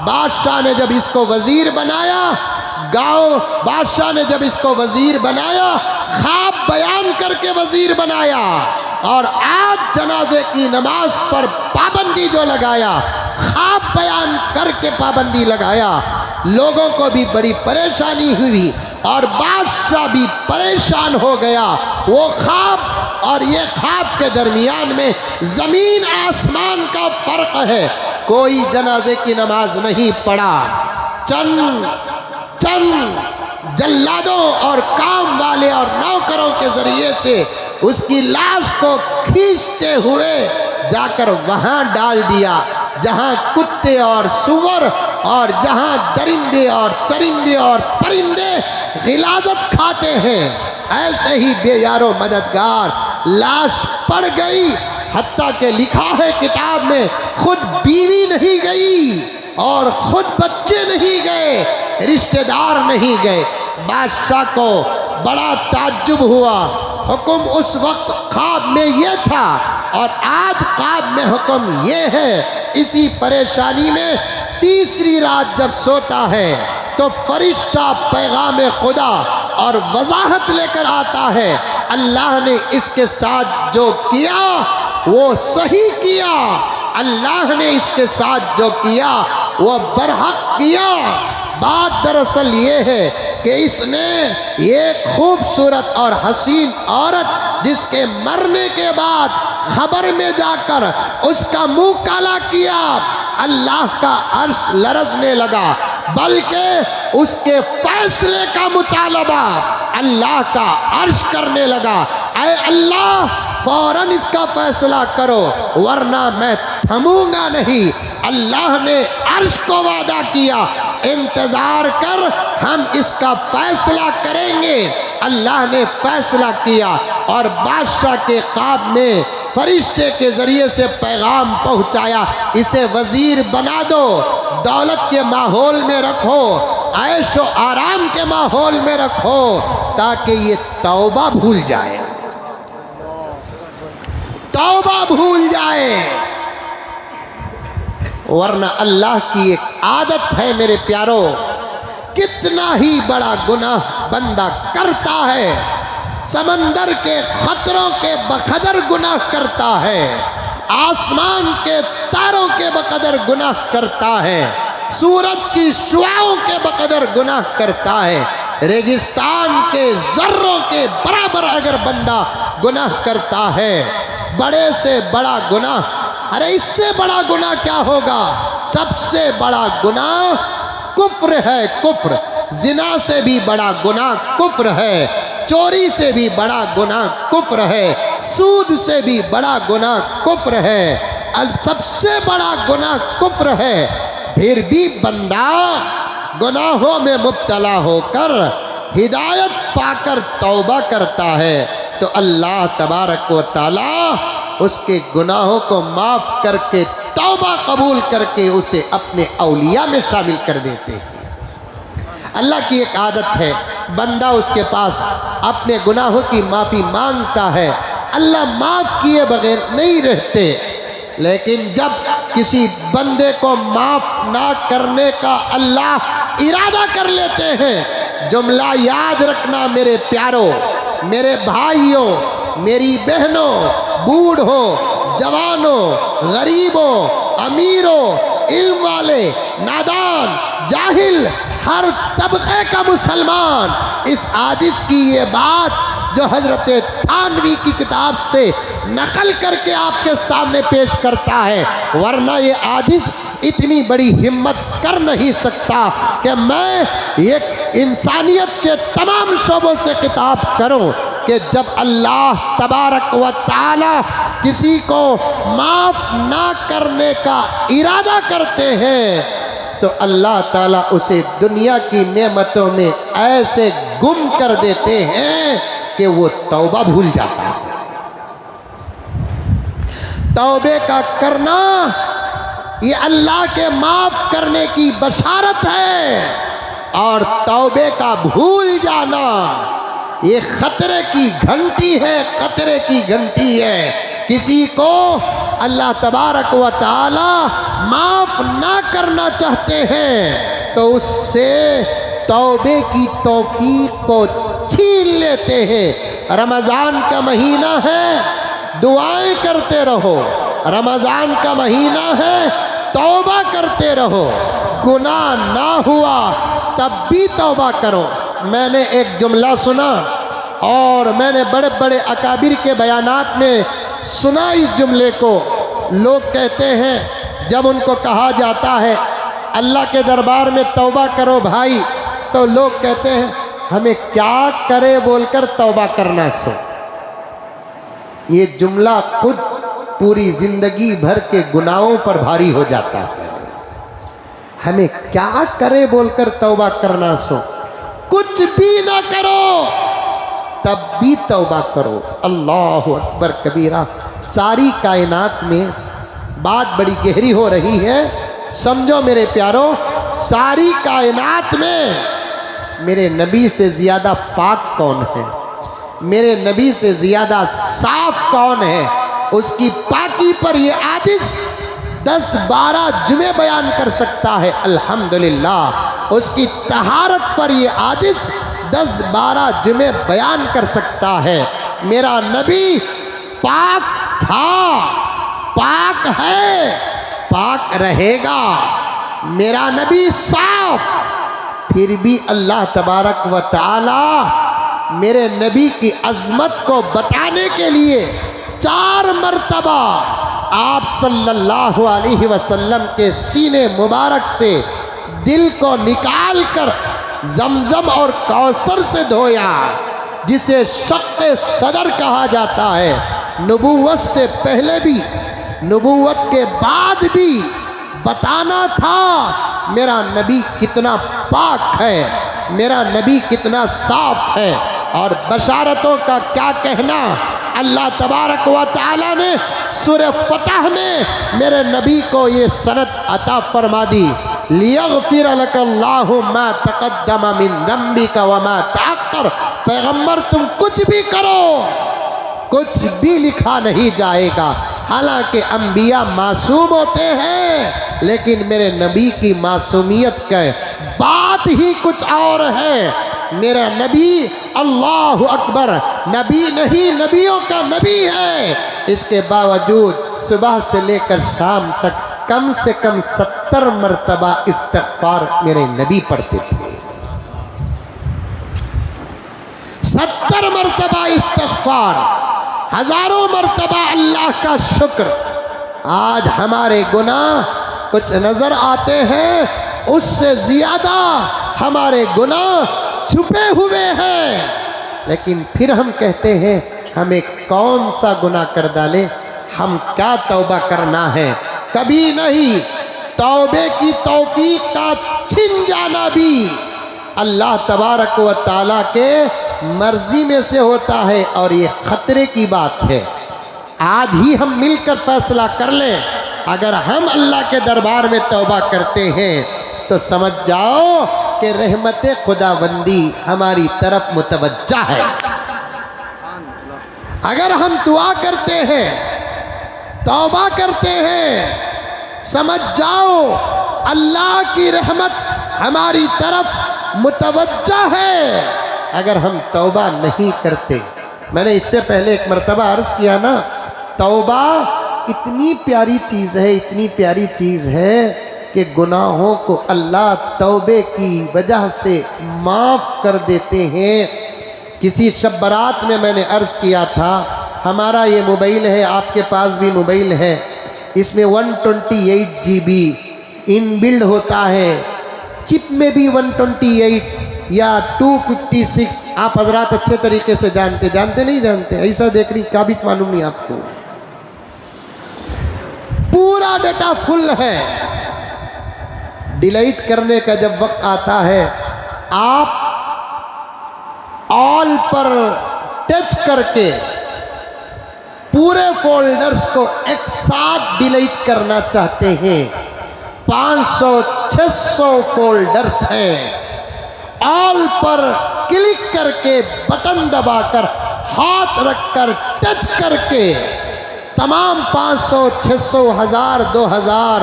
बादशाह ने जब इसको वजीर बनाया, बादशाह ने जब इसको वजीर बनाया, ख्वाब बयान करके वजीर बनाया और आज जनाजे की नमाज पर पाबंदी जो लगाया, ख्वाब बयान करके पाबंदी लगाया, लोगों को भी बड़ी परेशानी हुई और बादशाह भी परेशान हो गया। वो ख्वाब और ये ख्वाब के दरमियान में ज़मीन आसमान का फ़र्क है। कोई जनाजे की नमाज नहीं पढ़ा। चंद जल्लादों और काम वाले और नौकरों के ज़रिए से उसकी लाश को खींचते हुए जाकर वहाँ डाल दिया जहाँ कुत्ते और सुअर और जहाँ दरिंदे और चरिंदे और परिंदे गिलाजत खाते हैं, ऐसे ही बेयारो मददगार लाश पड़ गई। हत्ता के लिखा है किताब में, खुद बीवी नहीं गई और खुद बच्चे नहीं गए, रिश्तेदार नहीं गए। बादशाह को बड़ा ताज्जुब हुआ। हुक्म उस वक्त ख्वाब में ये था और आज ख्वाब में हुक्म ये है। इसी परेशानी में तीसरी रात जब सोता है तो फरिश्ता पैगाम खुदा और वजाहत लेकर आता है, अल्लाह ने इसके साथ जो किया वो सही किया, अल्लाह ने इसके साथ जो किया वो बरहक किया। बात दरअसल ये है कि इसने एक खूबसूरत और हसीन औरत जिसके मरने के बाद खबर में जाकर उसका मुंह काला किया, अल्लाह का अर्श लरजने लगा, बल्कि उसके फैसले का मुतालबा अल्लाह का अर्श करने लगा। ऐ अल्लाह फौरन इसका फैसला करो वरना मैं थमूंगा नहीं। अल्लाह ने अर्श को वादा किया, इंतजार कर, हम इसका फैसला करेंगे। अल्लाह ने फैसला किया और बादशाह के ख्वाब में फरिश्ते के ज़रिए से पैगाम पहुंचाया, इसे वज़ीर बना दो, दौलत के माहौल में रखो, ऐशो आराम के माहौल में रखो, ताकि ये तौबा भूल जाए, तौबा भूल जाए। वरना अल्लाह की एक आदत है मेरे प्यारो, कितना ही बड़ा गुनाह बंदा करता है, समंदर के खतरों के बकदर गुनाह करता है, आसमान के तारों के बकदर गुनाह करता है, सूरज की शुआओं के बकदर गुनाह करता है, रेगिस्तान के जर्रों के बराबर अगर बंदा गुनाह करता है, बड़े से बड़ा गुनाह, अरे इससे बड़ा गुनाह क्या होगा। सबसे बड़ा गुनाह कुफ्र है, कुफ्र। जिना से भी बड़ा गुनाह कुफ्र है, चोरी से भी बड़ा गुनाह कुफ्र है, सूद से भी बड़ा गुनाह कुफ्र है, सबसे बड़ा गुनाह कुफ्र है। फिर भी बंदा गुनाहों में मुब्तला होकर हिदायत पाकर तौबा करता है तो अल्लाह तबारक व तआला उसके गुनाहों को माफ़ करके तौबा कबूल करके उसे अपने औलिया में शामिल कर देते हैं। अल्लाह की एक आदत है, बंदा उसके पास अपने गुनाहों की माफ़ी मांगता है, अल्लाह माफ़ किए बगैर नहीं रहते। लेकिन जब किसी बंदे को माफ़ ना करने का अल्लाह इरादा कर लेते हैं, जुमला याद रखना मेरे प्यारों, मेरे भाइयों, मेरी बहनों, बूढ़ों, जवानों, गरीबों, अमीरों, इल्म वाले, नादान, जाहिल, हर तबके का मुसलमान इस आदिश की ये बात जो हजरत थानवी की किताब से नकल करके आपके सामने पेश करता है, वरना ये आदिश इतनी बड़ी हिम्मत कर नहीं सकता कि मैं एक इंसानियत के तमाम शोबों से किताब करूं कि जब अल्लाह तबारक व तआला किसी को माफ़ ना करने का इरादा करते हैं तो अल्लाह ताला उसे दुनिया की नेमतों में ऐसे गुम कर देते हैं कि वो तौबा भूल जाता है। तौबे का करना ये अल्लाह के माफ़ करने की बशारत है और तौबे का भूल जाना ये खतरे की घंटी है, खतरे की घंटी है। किसी को अल्लाह तबारक व तआला माफ़ ना करना चाहते हैं तो उससे तौबे की तौफीक को छीन लेते हैं। रमज़ान का महीना है, दुआएं करते रहो, रमज़ान का महीना है, तौबा करते रहो, गुनाह ना हुआ तब भी तौबा करो। मैंने एक जुमला सुना और मैंने बड़े बड़े अकाबिर के बयानात में सुना इस जुमले को। लोग कहते हैं जब उनको कहा जाता है अल्लाह के दरबार में तौबा करो भाई, तो लोग कहते हैं हमें क्या करे बोलकर तौबा करना सो। ये जुमला खुद पूरी ज़िंदगी भर के गुनाहों पर भारी हो जाता है। हमें क्या करे बोलकर तौबा करना सो, कुछ भी ना करो तब भी तौबा करो। अल्लाह अकबर कबीरा। सारी कायनात में बात बड़ी गहरी हो रही है, समझो मेरे प्यारो। सारी कायनात में मेरे नबी से ज़्यादा पाक कौन है, मेरे नबी से ज़्यादा साफ कौन है। उसकी पाकी पर ये आजिज़ 10-12 जुमे बयान कर सकता है अल्हम्दुलिल्लाह। उसकी तहारत पर ये आजिज़ 10-12 जुमे बयान कर सकता है। मेरा नबी पाक था, पाक है, पाक रहेगा। मेरा नबी साफ, फिर भी अल्लाह तबारक व तआला मेरे नबी की अज़मत को बताने के लिए 4 मरतबा आप सल्लल्लाहु अलैहि वसल्लम के सीने मुबारक से दिल को निकाल कर जमजम और कौसर से धोया, जिसे शक़्क़े सदर कहा जाता है। नबूवत से पहले भी नबूवत के बाद भी बताना था मेरा नबी कितना पाक है, मेरा नबी कितना साफ है। और बशारतों का क्या कहना, अल्लाह तबारक व तआला ने सूरह फतह में मेरे नबी को ये सनत अता फरमा दी, लियग़फ़िर लकल्लाहु मा तक़द्दम मिन ज़ंबिका व मा तअख़्ख़र। पैगम्बर तुम कुछ भी करो, कुछ भी लिखा नहीं जाएगा। हालांकि अंबिया मासूम होते हैं, लेकिन मेरे नबी की मासूमियत का बात ही कुछ और है। मेरा नबी अल्लाहु अकबर नबी नहीं, नबियों का नबी है। इसके बावजूद सुबह से लेकर शाम तक कम से कम 70 मरतबा इस्तिग़फ़ार मेरे नबी पढ़ते थे। 70 मरतबा इस्तिग़फ़ार, हजारों मरतबा अल्लाह का शुक्र। आज हमारे गुनाह कुछ नजर आते हैं, उससे ज्यादा हमारे गुनाह छुपे हुए हैं। लेकिन फिर हम कहते हैं हमें कौन सा गुनाह कर डाले, हम क्या तौबा करना है। कभी नहीं। तौबे की तौफीक का छिन जाना भी अल्लाह तबारक व ताला के मर्जी में से होता है, और ये खतरे की बात है। आज ही हम मिलकर फैसला कर लें, अगर हम अल्लाह के दरबार में तौबा करते हैं तो समझ जाओ कि रहमत खुदाबंदी हमारी तरफ मुतवज्जा है। अगर हम दुआ करते हैं, तौबा करते हैं, समझ जाओ अल्लाह की रहमत हमारी तरफ मुतवज्जा है। अगर हम तौबा नहीं करते, मैंने इससे पहले एक मरतबा अर्ज़ किया ना, तौबा इतनी प्यारी चीज़ है, इतनी प्यारी चीज़ है कि गुनाहों को अल्लाह तौबे की वजह से माफ़ कर देते हैं। किसी शब बारात में मैंने अर्ज़ किया था, हमारा ये मोबाइल है, आपके पास भी मोबाइल है, इसमें 128 GB इनबिल्ड होता है, चिप में भी 128 या 256। आप हजरात अच्छे तरीके से जानते नहीं जानते, ऐसा देख रही क्या भी मालूम नहीं आपको। पूरा डाटा फुल है। डिलीट करने का जब वक्त आता है, आप ऑल पर टच करके पूरे फोल्डर्स को एक साथ डिलीट करना चाहते हैं। 500-600 फोल्डर्स हैं। ऑल पर क्लिक करके बटन दबाकर हाथ रखकर टच करके तमाम 500, 600, 1000, 2000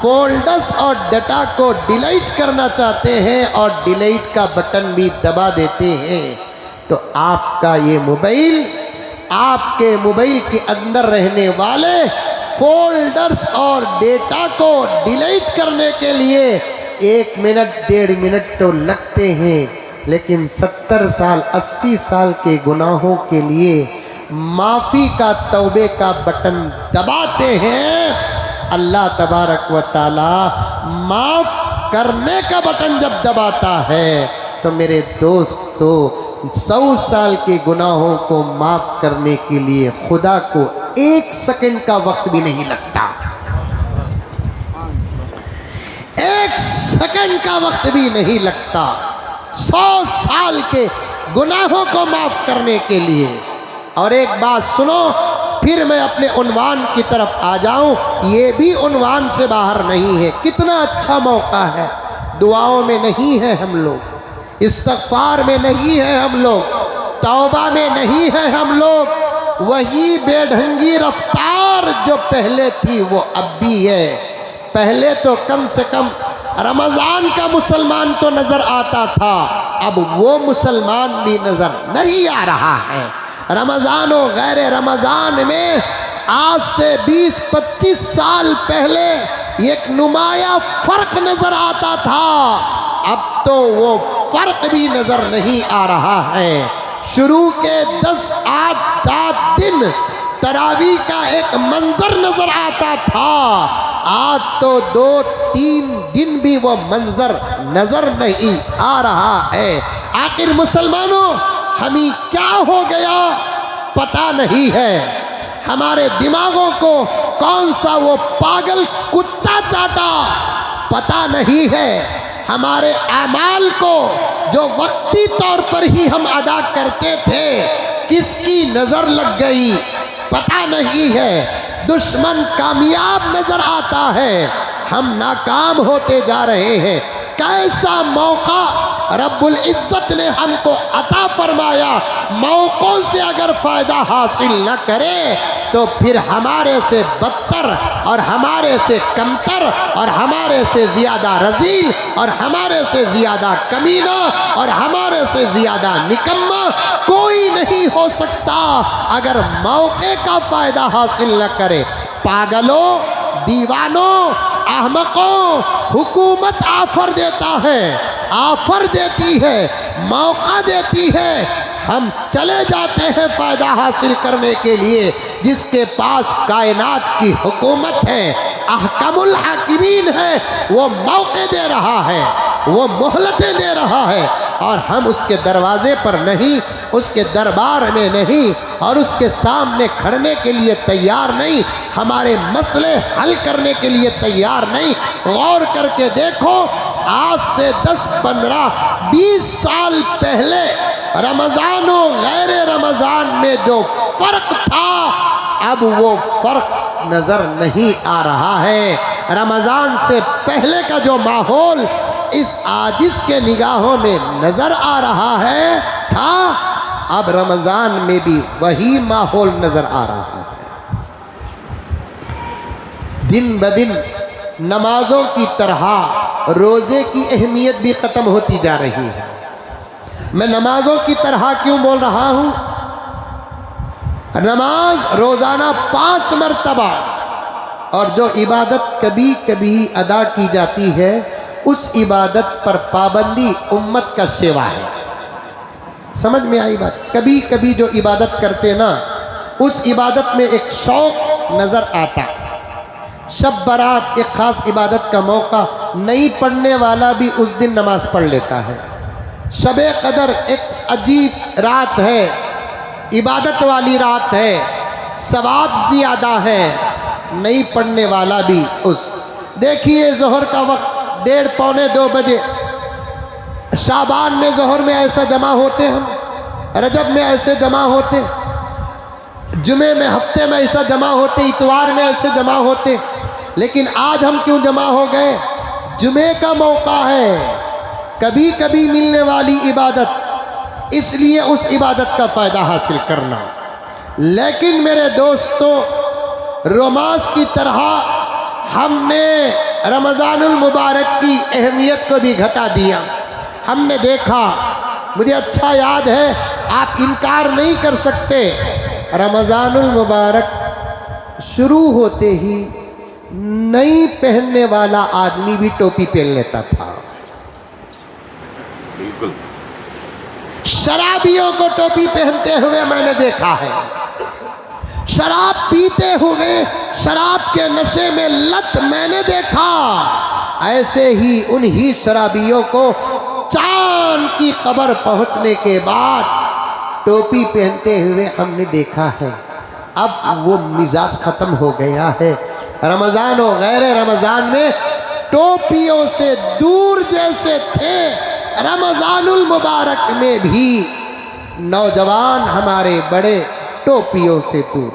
फोल्डर्स और डाटा को डिलीट करना चाहते हैं और डिलीट का बटन भी दबा देते हैं। तो आपका ये मोबाइल, आपके मोबाइल के अंदर रहने वाले फोल्डर्स और डेटा को डिलीट करने के लिए 1 मिनट 1.5 मिनट तो लगते हैं, लेकिन 70 साल 80 साल के गुनाहों के लिए माफ़ी का तौबे का बटन दबाते हैं। अल्लाह तबारक व ताला माफ़ करने का बटन जब दबाता है तो मेरे दोस्तों 100 साल के गुनाहों को माफ़ करने के लिए खुदा को 1 सेकंड का वक्त भी नहीं लगता। 1 सेकंड का वक्त भी नहीं लगता 100 साल के गुनाहों को माफ़ करने के लिए। और एक बात सुनो, फिर मैं अपने उन्वान की तरफ आ जाऊं। ये भी उन्वान से बाहर नहीं है। कितना अच्छा मौका है। दुआओं में नहीं है हम लोग, इस्तग़फ़ार में नहीं है हम लोग, तौबा में नहीं है हम लोग। वही बेढंगी रफ्तार जो पहले थी वो अब भी है। पहले तो कम से कम रमज़ान का मुसलमान तो नज़र आता था, अब वो मुसलमान भी नज़र नहीं आ रहा है। रमज़ान और गैर रमज़ान में आज से 20-25 साल पहले एक नुमाया फ़र्क नज़र आता था, अब तो वो फ़र्क भी नज़र नहीं आ रहा है। शुरू के 10-8 दिन तरावी का एक मंजर नजर आता था। आज तो 2-3 दिन भी वो मंजर नजर नहीं आ रहा है। आखिर मुसलमानों, हमें क्या हो गया पता नहीं है। हमारे दिमागों को कौन सा वो पागल कुत्ता चाटा पता नहीं है। हमारे आमाल को जो वक्ती तौर पर ही हम अदा करते थे, किसकी नजर लग गई पता नहीं है। दुश्मन कामयाब नजर आता है, हम नाकाम होते जा रहे हैं। कैसा मौका रब्बुल इज्जत ने हमको अता फरमाया। मौकों से अगर फ़ायदा हासिल न करे तो फिर हमारे से बदतर और हमारे से कमतर और हमारे से ज़्यादा रज़ील और हमारे से ज़्यादा कमीना और हमारे से ज़्यादा निकम्मा कोई नहीं हो सकता अगर मौके का फ़ायदा हासिल न करे। पागलों, दीवानों, अहमकों, हुकूमत ऑफर देता है, ऑफर देती है, मौका देती है, हम चले जाते हैं फ़ायदा हासिल करने के लिए। जिसके पास कायनात की हुकूमत है, अहकमुल हाकिमीन है, वो मौके दे रहा है, वो मोहलतें दे रहा है और हम उसके दरवाजे पर नहीं, उसके दरबार में नहीं और उसके सामने खड़ने के लिए तैयार नहीं, हमारे मसले हल करने के लिए तैयार नहीं। गौर करके देखो, आज से 10, 15, 20 साल पहले रमज़ान और गैर रमज़ान में जो फ़र्क था, अब वो फ़र्क नज़र नहीं आ रहा है। रमज़ान से पहले का जो माहौल इस आजिज़ के निगाहों में नज़र आ रहा है था, अब रमज़ान में भी वही माहौल नज़र आ रहा है। दिन ब दिन नमाज़ों की तरह रोज़े की अहमियत भी ख़त्म होती जा रही है। मैं नमाज़ों की तरह क्यों बोल रहा हूँ? नमाज रोज़ाना 5 मरतबा और जो इबादत कभी कभी अदा की जाती है, उस इबादत पर पाबंदी उम्मत का सेवा है। समझ में आई बात? कभी कभी जो इबादत करते ना, उस इबादत में एक शौक़ नज़र आता। शब बारात एक ख़ास इबादत का मौका, नहीं पढ़ने वाला भी उस दिन नमाज पढ़ लेता है। शबे कदर एक अजीब रात है, इबादत वाली रात है, सवाब ज़्यादा है, नहीं पढ़ने वाला भी उस। देखिए ज़ोहर का वक्त 1:30 पौने 2 बजे, शाबान में ज़ोहर में ऐसा जमा होते, हम रजब में ऐसे जमा होते, जुमे में हफ्ते में ऐसा जमा होते, इतवार में ऐसे जमा होते। लेकिन आज हम क्यों जमा हो गए? जुमे का मौका है, कभी कभी मिलने वाली इबादत, इसलिए उस इबादत का फ़ायदा हासिल करना। लेकिन मेरे दोस्तों, रोमांस की तरह हमने रमज़ानुल मुबारक की अहमियत को भी घटा दिया। हमने देखा, मुझे अच्छा याद है, आप इनकार नहीं कर सकते, रमज़ानुल मुबारक शुरू होते ही नई पहनने वाला आदमी भी टोपी पहन लेता था। बिल्कुल। शराबियों को टोपी पहनते हुए मैंने देखा है, शराब पीते हुए, शराब के नशे में लत मैंने देखा। ऐसे ही उन्हीं शराबियों को चांद की कब्र पहुंचने के बाद टोपी पहनते हुए हमने देखा है। अब वो मिजाज ख़त्म हो गया है। रमज़ान और गैर रमज़ान में टोपियों से दूर जैसे थे, रमज़ानुल मुबारक में भी नौजवान हमारे बड़े टोपियों से दूर।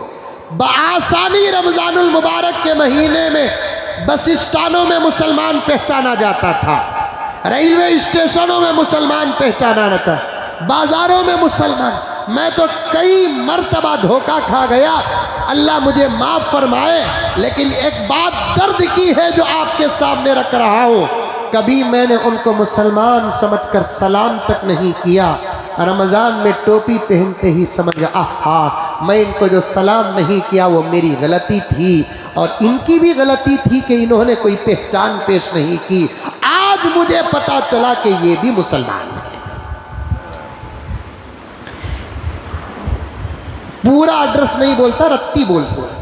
बआसानी रमज़ानुल मुबारक के महीने में बस स्टैंडों में मुसलमान पहचाना जाता था, रेलवे स्टेशनों में मुसलमान पहचाना था, बाज़ारों में मुसलमान। मैं तो कई मर्तबा धोखा खा गया, अल्लाह मुझे माफ़ फरमाए। लेकिन एक बात दर्द की है जो आपके सामने रख रहा हूँ, कभी मैंने उनको मुसलमान समझकर सलाम तक नहीं किया। रमज़ान में टोपी पहनते ही समझ गया, आहा, मैं इनको जो सलाम नहीं किया वो मेरी गलती थी, और इनकी भी गलती थी कि इन्होंने कोई पहचान पेश नहीं की। आज मुझे पता चला कि ये भी मुसलमान हैं। पूरा एड्रेस नहीं बोलता, रत्ती बोलता हूँ।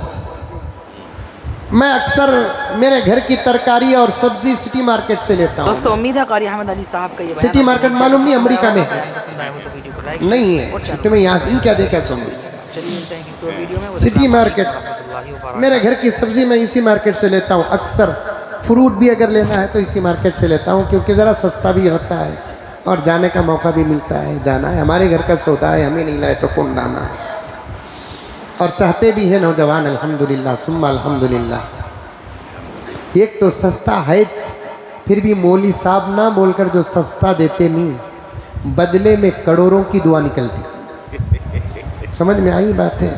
मैं अक्सर मेरे घर की तरकारी और सब्जी सिटी मार्केट से लेता हूँ। दोस्तों उम्मीद है कारी अहमद अली साहब का ये बयान सिटी मार्केट मालूम नहीं अमेरिका में है, पसंद आया हो तो वीडियो को लाइक नहीं है, तुम्हें यहाँ ही क्या देखा समझ। चलिए मिलते हैं किसी और वीडियो में। सिटी मार्केट मेरे घर की सब्जी मैं इसी मार्केट से लेता हूँ। अक्सर फ्रूट भी अगर लेना है तो इसी मार्केट से लेता हूँ, क्योंकि ज़रा सस्ता भी होता है और जाने का मौका भी मिलता है। जाना है, हमारे घर का सौदा है, हमें नहीं लाए तो कौन लाना है। और चाहते भी है नौजवान, अल्हम्दुलिल्लाह सुम्मा अल्हम्दुलिल्लाह। एक तो सस्ता है, फिर भी मौली साहब ना बोलकर जो सस्ता देते नहीं, बदले में करोड़ों की दुआ निकलती। समझ में आई बात है।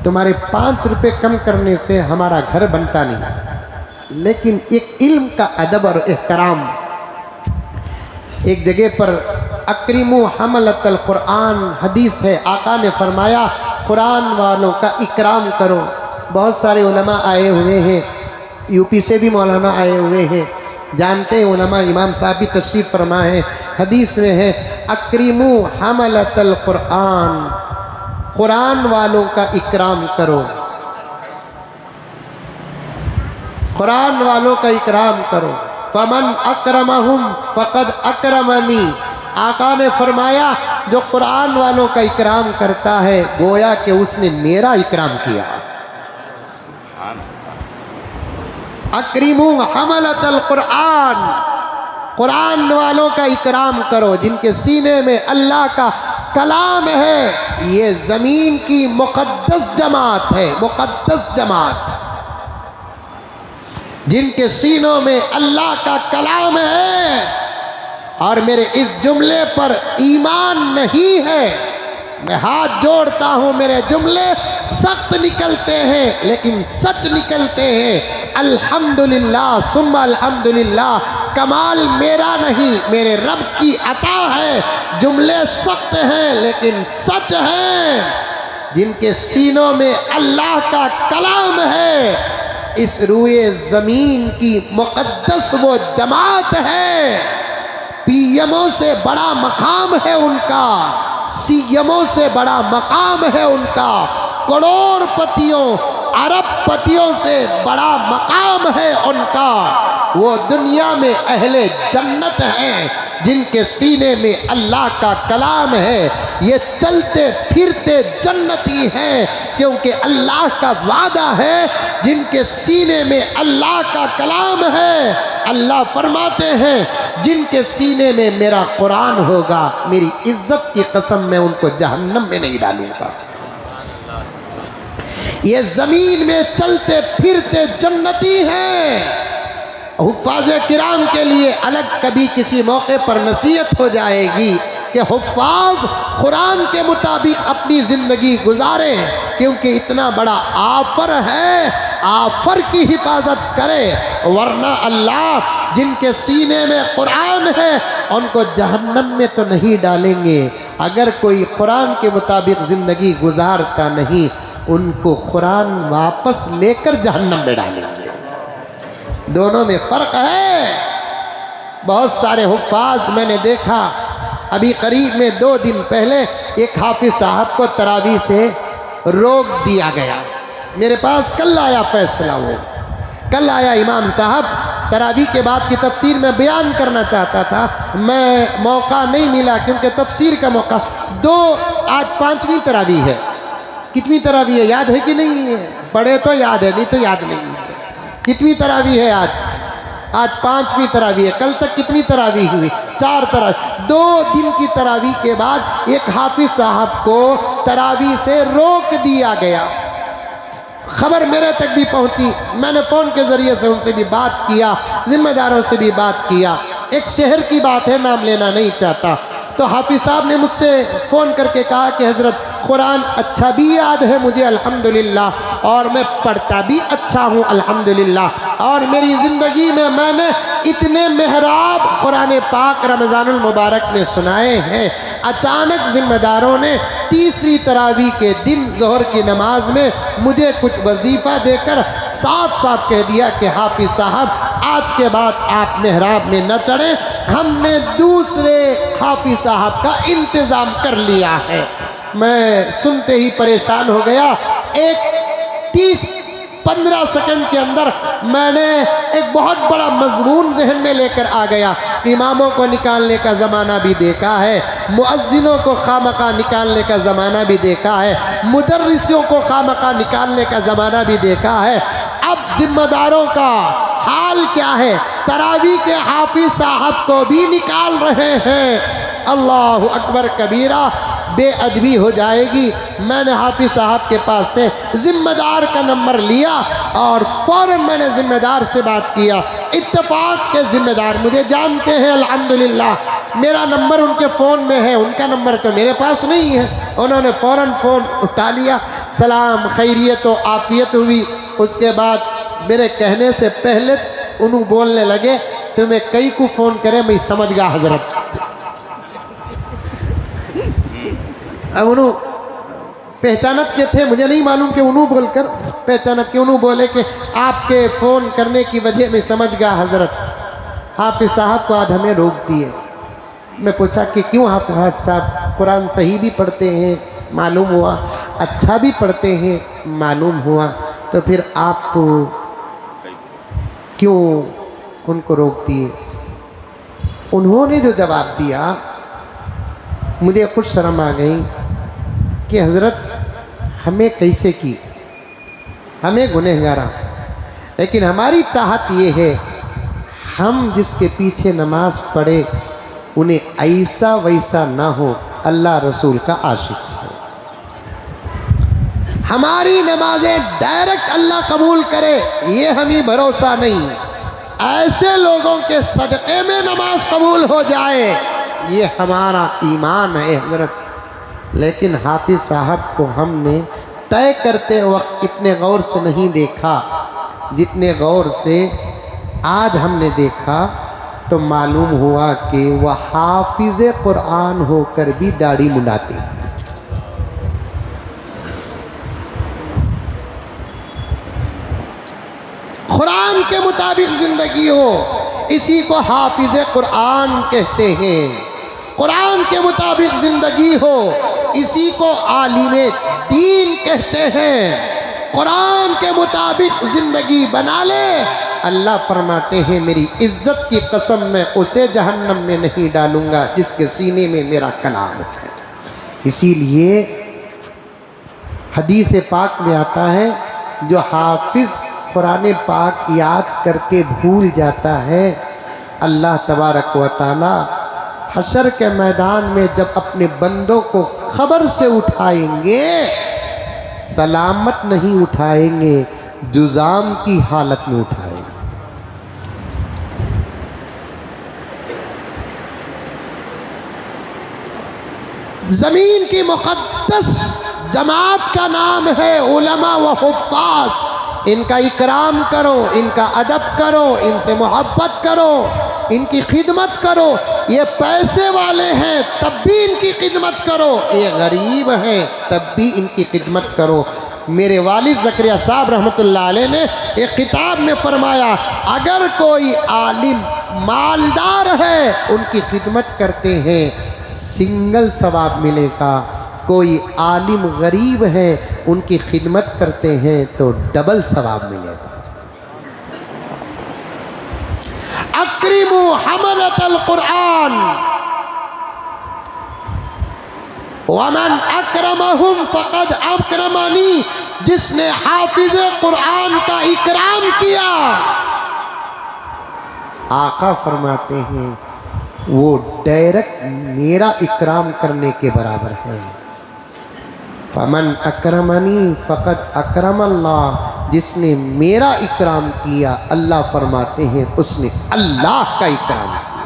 तुम्हारे 5 रुपए कम करने से हमारा घर बनता नहीं, लेकिन एक इल्म का अदब और एहतराम। एक जगह पर अक्रिमु हमलतल कुरान हदीस है, आका ने फरमाया कुरान वालों का इकराम करो। बहुत सारे उलमा आए हुए हैं, यूपी से भी मौलाना आए हुए हैं, जानते हैं उलमा, इमाम साहब भी तशरीफ़ फरमा है। हदीस में है अक्रिमु हमलतल कुरान, कुरान वालों का इकराम करो, कुरान वालों का इकराम करो। फमन अकरमहुम फ़क़द अकरमनी, आका ने फरमाया जो कुरान वालों का इकराम करता है गोया कि उसने मेरा इकराम किया। अक्रिमु हमलतल कुरान, कुरान वालों का इकराम करो, जिनके सीने में अल्लाह का कलाम है। ये ज़मीन की मुक़द्दस जमात है, मुक़द्दस जमात, जिनके सीनों में अल्लाह का कलाम है। और मेरे इस जुमले पर ईमान नहीं है, मैं हाथ जोड़ता हूँ, मेरे जुमले सख्त निकलते हैं लेकिन सच निकलते हैं। अल्हम्दुलिल्लाह सुम्मा अल्हम्दुलिल्लाह, कमाल मेरा नहीं, मेरे रब की अता है। जुमले सख्त हैं लेकिन सच हैं। जिनके सीनों में अल्लाह का कलाम है, इस रूए ज़मीन की मुक़द्दस वो जमात है। पीएमओ से बड़ा मकाम है उनका, सीएमओ से बड़ा मकाम है उनका, करोड़पतियों अरबपतियों से बड़ा मकाम है उनका। वो दुनिया में अहले जन्नत हैं, जिनके सीने में अल्लाह का कलाम है। ये चलते फिरते जन्नती हैं, क्योंकि अल्लाह का वादा है। जिनके सीने में अल्लाह का कलाम है, अल्लाह फरमाते हैं जिनके सीने में मेरा कुरान होगा, मेरी इज्जत की कसम मैं उनको जहन्नम में नहीं डालूंगा। ये ज़मीन में चलते फिरते जन्नती हैं। हुफ़ाज़ किराम के लिए अलग कभी किसी मौके पर नसीहत हो जाएगी कि हुफ़ाज़ कुरान के मुताबिक अपनी ज़िंदगी गुजारें, क्योंकि इतना बड़ा आफर है, आफर की हिफाजत करे। वरना अल्लाह जिनके सीने में कुरान है उनको जहन्नम में तो नहीं डालेंगे। अगर कोई कुरान के मुताबिक ज़िंदगी गुजारता नहीं, उनको कुरान वापस लेकर जहन्नम में डालेंगे। दोनों में फ़र्क है। बहुत सारे हुफ़ाज़ मैंने देखा, अभी करीब में 2 दिन पहले एक हाफिज़ साहब को तरावी से रोक दिया गया। मेरे पास कल आया फैसला, वो कल आया इमाम साहब। तरावी के बाद की तफसीर में बयान करना चाहता था, मैं मौका नहीं मिला, क्योंकि तफसीर का मौका आज 5वीं तरावी है। कितनी तरावी है याद है कि नहीं है? पढ़े तो याद है, नहीं तो याद नहीं है। कितनी तरावी है आज? आज 5वीं तरावी है। कल तक कितनी तरावी हुई? 4 तरावी। 2 दिन की तरावी के बाद एक हाफिज साहब को तरावी से रोक दिया गया। खबर मेरे तक भी पहुंची, मैंने फ़ोन के ज़रिए से उनसे भी बात किया, ज़िम्मेदारों से भी बात किया। एक शहर की बात है, नाम लेना नहीं चाहता। तो हाफिज साहब ने मुझसे फ़ोन करके कहा कि हज़रत कुरान अच्छा भी याद है मुझे अल्हम्दुलिल्लाह, और मैं पढ़ता भी अच्छा हूँ अल्हम्दुलिल्लाह, और मेरी ज़िंदगी में मैंने इतने मेहराब कुरान पाक रमज़ानुल मुबारक में सुनाए हैं। अचानक ज़िम्मेदारों ने 3री तरावी के दिन ज़ोहर की नमाज में मुझे कुछ वजीफ़ा देकर साफ साफ कह दिया कि हाफिज़ साहब आज के बाद आप मेहराब में न चढ़ें, हमने दूसरे हाफिज़ साहब का इंतज़ाम कर लिया है। मैं सुनते ही परेशान हो गया। एक 30-15 सेकंड के अंदर मैंने एक बहुत बड़ा मजमून जहन में लेकर आ गया। इमामों को निकालने का ज़माना भी देखा है, मुअज्जिनों को खामखा निकालने का ज़माना भी देखा है, मुदर्रिसों को खामखा निकालने का ज़माना भी देखा है। अब जिम्मेदारों का हाल क्या है? तरावी के हाफिज साहब को भी निकाल रहे हैं। अल्लाह अकबर कबीरा, बेअदबी हो जाएगी। मैंने हाफिज साहब के पास से ज़िम्मेदार का नंबर लिया और फ़ौरन मैंने ज़िम्मेदार से बात किया। इत्तेफाक के ज़िम्मेदार मुझे जानते हैं अल्हम्दुलिल्लाह, मेरा नंबर उनके फ़ोन में है, उनका नंबर तो मेरे पास नहीं है। उन्होंने फ़ौरन फ़ोन उठा लिया, सलाम खैरियत व आफ़ियत हुई। उसके बाद मेरे कहने से पहले उन्होंने बोलने लगे, तुम्हें कई को फ़ोन करे मैं समझ गया हज़रत। अब उन्होंने पहचानत के थे, मुझे नहीं मालूम कि उन्होंने बोलकर पहचानत के उन्होंने बोले कि आपके फ़ोन करने की वजह में समझ गया हज़रत। हाफिज़ साहब को आज हमें रोक दिए। मैं पूछा कि क्यों हाफिज़ साहब? कुरान सही भी पढ़ते हैं मालूम हुआ, अच्छा भी पढ़ते हैं मालूम हुआ, तो फिर आप क्यों उनको रोक दिए? उन्होंने जो जवाब दिया मुझे कुछ शर्म आ गई कि हज़रत हमें कैसे की, हमें गुनहगारा, लेकिन हमारी चाहत ये है हम जिसके पीछे नमाज पढ़े उन्हें ऐसा वैसा ना हो, अल्लाह रसूल का आशिक हो। हमारी नमाजें डायरेक्ट अल्लाह कबूल करे ये हमें भरोसा नहीं, ऐसे लोगों के सदक़े में नमाज कबूल हो जाए ये हमारा ईमान है हज़रत। लेकिन हाफिज़ साहब को हमने तय करते वक्त इतने गौर से नहीं देखा जितने गौर से आज हमने देखा, तो मालूम हुआ कि वह हाफिज़ कुरान होकर भी दाढ़ी मुंडाते हैं। कुरान के मुताबिक ज़िंदगी हो, इसी को हाफिज़ कुरान कहते हैं। कुरान के मुताबिक ज़िंदगी हो, इसी को आलिमे दीन कहते हैं। कुरान के मुताबिक ज़िंदगी बना ले, अल्लाह फरमाते हैं मेरी इज़्ज़त की कसम मैं उसे जहन्नम में नहीं डालूँगा जिसके सीने में मेरा कलाम है। इसीलिए हदीस पाक में आता है जो हाफिज़ कुरान पाक याद करके भूल जाता है, अल्लाह तबारक व तआला हशर के मैदान में जब अपने बंदों को खबर से उठाएंगे, सलामत नहीं उठाएंगे, जुजाम की हालत में उठाएंगे। ज़मीन की मुक़द्दस जमात का नाम है उलमा व हुफ़्फ़ाज़। इनका इकराम करो, इनका अदब करो, इनसे मोहब्बत करो, इनकी खिदमत करो। ये पैसे वाले हैं तब भी इनकी खिदमत करो, ये गरीब हैं तब भी इनकी खिदमत करो। मेरे वालिद ज़करिया साहब रहमतुल्लाह अलैह ने एक किताब में फरमाया, अगर कोई आलिम मालदार है उनकी खिदमत करते हैं सिंगल सवाब मिलेगा, कोई आलिम गरीब है उनकी खिदमत करते हैं तो डबल सवाब मिलेगा। अक्रिमु हमलतल कुरान वमन अक्रमहुम फ़क़द अक्रमनी, जिसने हाफिज़ कुरान का इकराम किया, आका फरमाते हैं वो डायरेक्ट मेरा इकराम करने के बराबर है। फमन अक्रमनी फ़क़द अक्रम अल्लाह, जिसने मेरा इकराम किया, अल्लाह फरमाते हैं उसने अल्लाह का इकराम किया।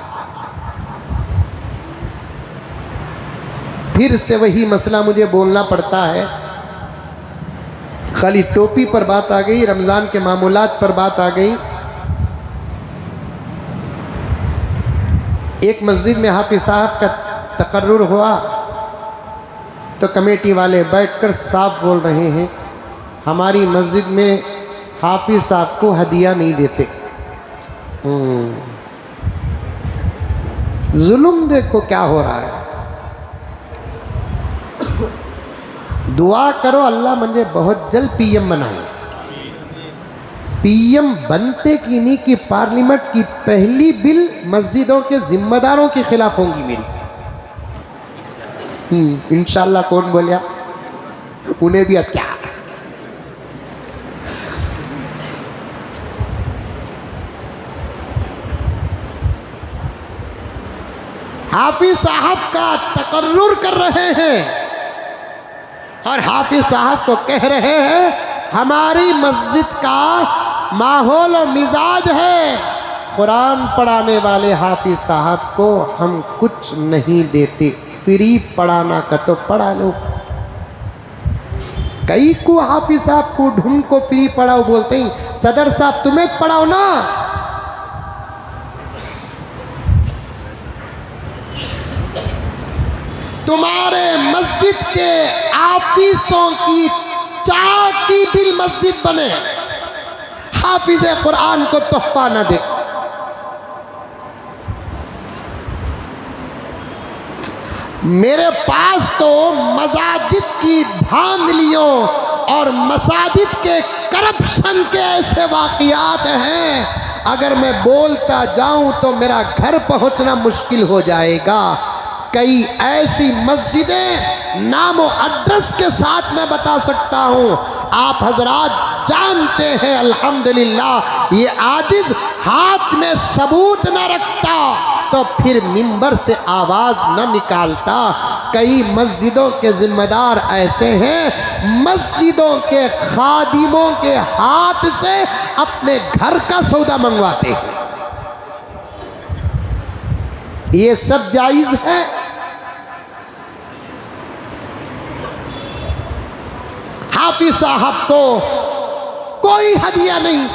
फिर से वही मसला मुझे बोलना पड़ता है, खाली टोपी पर बात आ गई, रमज़ान के मामूलात पर बात आ गई। एक मस्जिद में हाफिज़ साहब का तकर्रुर हुआ तो कमेटी वाले बैठकर साफ बोल रहे हैं हमारी मस्जिद में हाफिज़ साहब को हदिया नहीं देते। जुल्म देखो क्या हो रहा है। दुआ करो अल्लाह मुझे बहुत जल्द पीएम बनाए। पीएम बनते की नहीं कि पार्लियामेंट की पहली बिल मस्जिदों के जिम्मेदारों के खिलाफ होंगी मेरी। इंशाल्लाह। कौन बोलिया? उन्हें भी अब क्या। हाफिज साहब का तकर्रुर कर रहे हैं और हाफिज साहब को कह रहे हैं हमारी मस्जिद का माहौल और मिजाज है, कुरान पढ़ाने वाले हाफिज साहब को हम कुछ नहीं देते, फ्री पढ़ाना का तो पढ़ा लो। कई को हाफिज साहब को ढूंढ को फ्री पढ़ाओ बोलते ही, सदर साहब तुम्हें पढ़ाओ ना। तुम्हारे मस्जिद के आफिसों की चाह की बिल मस्जिद बने, हाफिज कुरान को तोहफा न दे। मेरे पास तो मसाजिद की धांधलियों और मसाजिद के करप्शन के ऐसे वाक़ियात हैं, अगर मैं बोलता जाऊं तो मेरा घर पहुंचना मुश्किल हो जाएगा। कई ऐसी मस्जिदें नाम और एड्रेस के साथ मैं बता सकता हूं। आप हजरात जानते हैं अल्हम्दुलिल्लाह, ये आजिज हाथ में सबूत न रखता तो फिर मिंबर से आवाज़ न निकालता। कई मस्जिदों के जिम्मेदार ऐसे हैं, मस्जिदों के खादिमों के हाथ से अपने घर का सौदा मंगवाते हैं। ये सब जायज़ है? हाफिज साहब को कोई हदिया नहीं।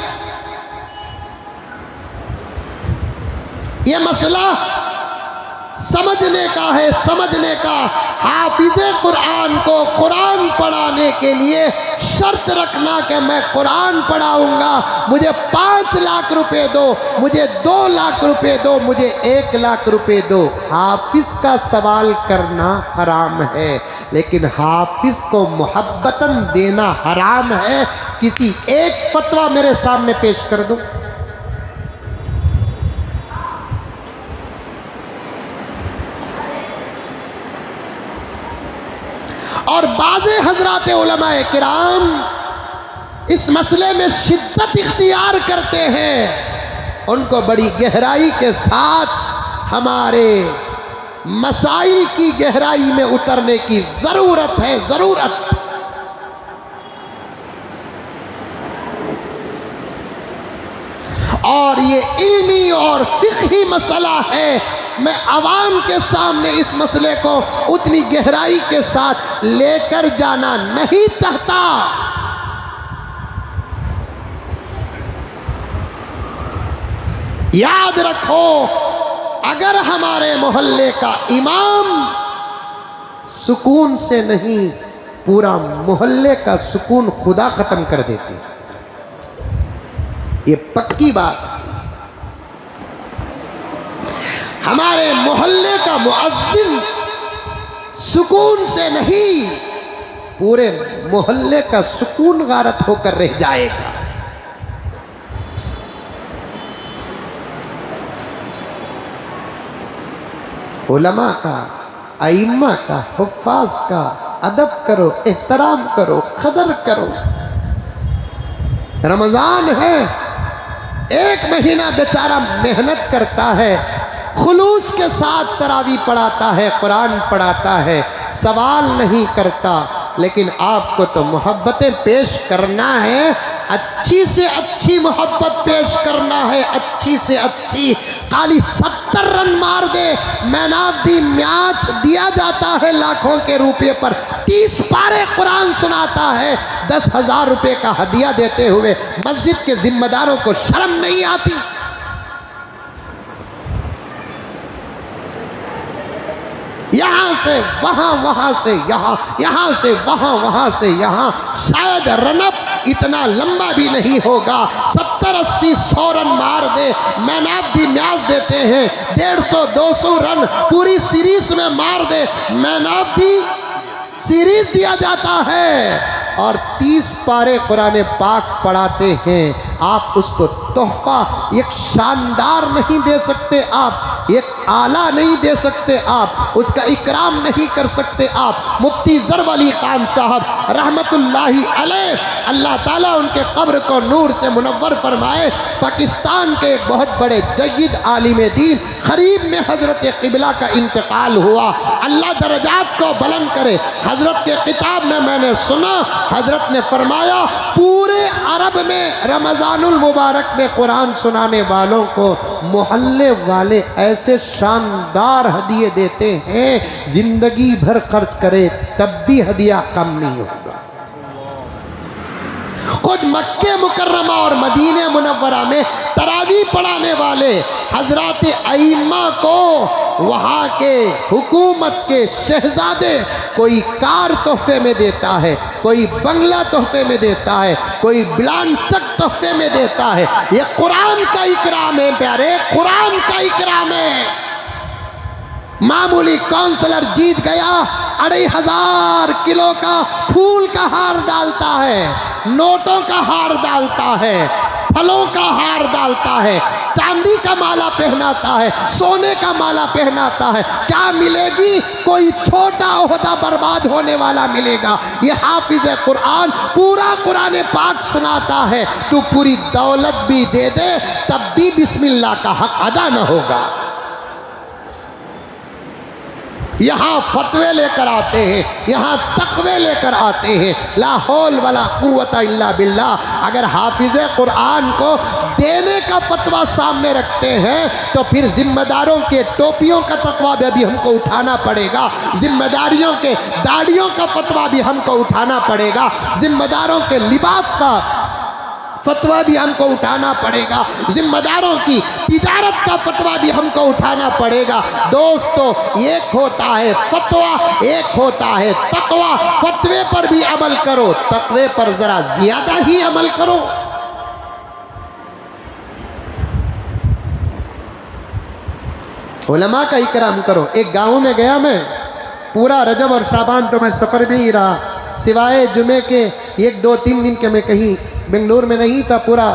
ये मसला समझने का है, समझने का। हाफिज़े कुरान को कुरान पढ़ाने के लिए शर्त रखना कि मैं कुरान पढ़ाऊंगा, मुझे 5 लाख रुपए दो, मुझे 2 लाख रुपए दो, मुझे 1 लाख रुपए दो। हाफिज का सवाल करना हराम है, लेकिन हाफिज को मोहब्बतन देना हराम है। किसी एक फतवा मेरे सामने पेश कर दो। और बाज़े हजरात उलमाए किराम इस मसले में शिद्दत इख्तियार करते हैं, उनको बड़ी गहराई के साथ हमारे मसाइल की गहराई में उतरने की ज़रूरत है, ज़रूरत। और ये इल्मी और फ़िक़ही मसला है। मैं आवाम के सामने इस मसले को उतनी गहराई के साथ लेकर जाना नहीं चाहता। याद रखो, अगर हमारे मोहल्ले का इमाम सुकून से नहीं, पूरा मोहल्ले का सुकून खुदा ख़त्म कर देती, ये पक्की बात। हमारे मोहल्ले का मुअज्जिन सुकून से नहीं, पूरे मोहल्ले का सुकून गारत होकर रह जाएगा। उलमा का, अइम्मा का, हुफ्फाज का अदब करो, एहतराम करो, कदर करो। रमज़ान है, 1 महीना बेचारा मेहनत करता है, खुलूस के साथ तरावी पढ़ाता है, कुरान पढ़ाता है, सवाल नहीं करता। लेकिन आपको तो मोहब्बतें पेश करना है, अच्छी से अच्छी मोहब्बत पेश करना है, अच्छी से अच्छी। खाली 70 रन मार दे, मैन ऑफ द मैच दिया जाता है लाखों के रुपये पर, 30 पारे कुरान सुनाता है, 10,000 रुपये का हदिया देते हुए मस्जिद के जिम्मेदारों को शर्म नहीं आती? यहाँ से वहाँ, वहाँ से यहाँ, यहाँ से वहाँ, वहाँ से यहाँ, शायद रनअप इतना लंबा भी नहीं होगा। 70, 80, 100 रन मार दे, मैन ऑफ द मैच देते हैं। 150, 200 रन पूरी सीरीज में मार दे, मैन ऑफ द सीरीज दिया जाता है और 30 पारे कुरान पाक पढ़ाते हैं। आप उसको तोहफा एक शानदार नहीं दे सकते, आप एक आला नहीं दे सकते, आप उसका इकराम नहीं कर सकते। आप मुफ्ती ज़रब अली खान साहब रहमतुल्लाहि अलैह, अल्लाह ताला उनके कब्र को नूर से मुनव्वर फरमाए, पाकिस्तान के एक बहुत बड़े जय्यद आलिम दीन करीब में हज़रत क़िबला का इंतकाल हुआ। अल्लाह दरजात को बुलंद करे। हज़रत के किताब में मैंने सुना, हज़रत ने फरमाया पूरे अरब में रमज़ानुल मुबारक में कुरान सुनाने वालों को मोहल्ले वाले ऐसे शानदार हदिये देते हैं, ज़िंदगी भर खर्च करे तब भी हदिया कम नहीं होगा। खुद मक्के मुकर्रमा और मदीने मुनव्वरा में तरावी पढ़ाने वाले हजरात अइम्मा को वहाँ के हुकूमत के शहजादे कोई कार तोहफे में देता है, कोई बंगला तोहफे में देता है, कोई ब्लांचक तोहफे में देता है। ये कुरान का इकराम है प्यारे, कुरान का इकराम है। मामूली काउंसलर जीत गया, 2500 किलो का फूल का हार डालता है, नोटों का हार डालता है, फलों का हार डालता है, चांदी का माला पहनाता है, सोने का माला पहनाता है। क्या मिलेगी? कोई छोटा ओहदा बर्बाद होने वाला मिलेगा। ये हाफिज कुरान पूरा कुरान पाक सुनाता है, तू पूरी दौलत भी दे दे तब भी बिस्मिल्लाह का हक अदा न होगा। यहाँ फतवे लेकर आते हैं, यहाँ तकवे लेकर आते हैं, ला हौल वला कुव्वता इल्ला बिल्लाह। अगर हाफिज कुरान को देने का फतवा सामने रखते हैं तो फिर जिम्मेदारों के टोपियों का तकवा भी हमको उठाना पड़ेगा, जिम्मेदारियों के दाढ़ियों का फतवा भी हमको उठाना पड़ेगा, जिम्मेदारों के लिबास का फतवा भी हमको उठाना पड़ेगा, जिम्मेदारों की तिजारत का फतवा भी हमको उठाना पड़ेगा। दोस्तों, एक होता है फतवा, एक होता है तकवा। फतवे पर भी अमल करो, तकवे पर जरा ज्यादा ही अमल करो। उलमा का इकराम करो। एक गांव में गया मैं, पूरा रजब और शाबान तो मैं सफ़र में ही रहा, सिवाय जुमे के 1-2-3 दिन के मैं कहीं बेंगलोर में नहीं था। पूरा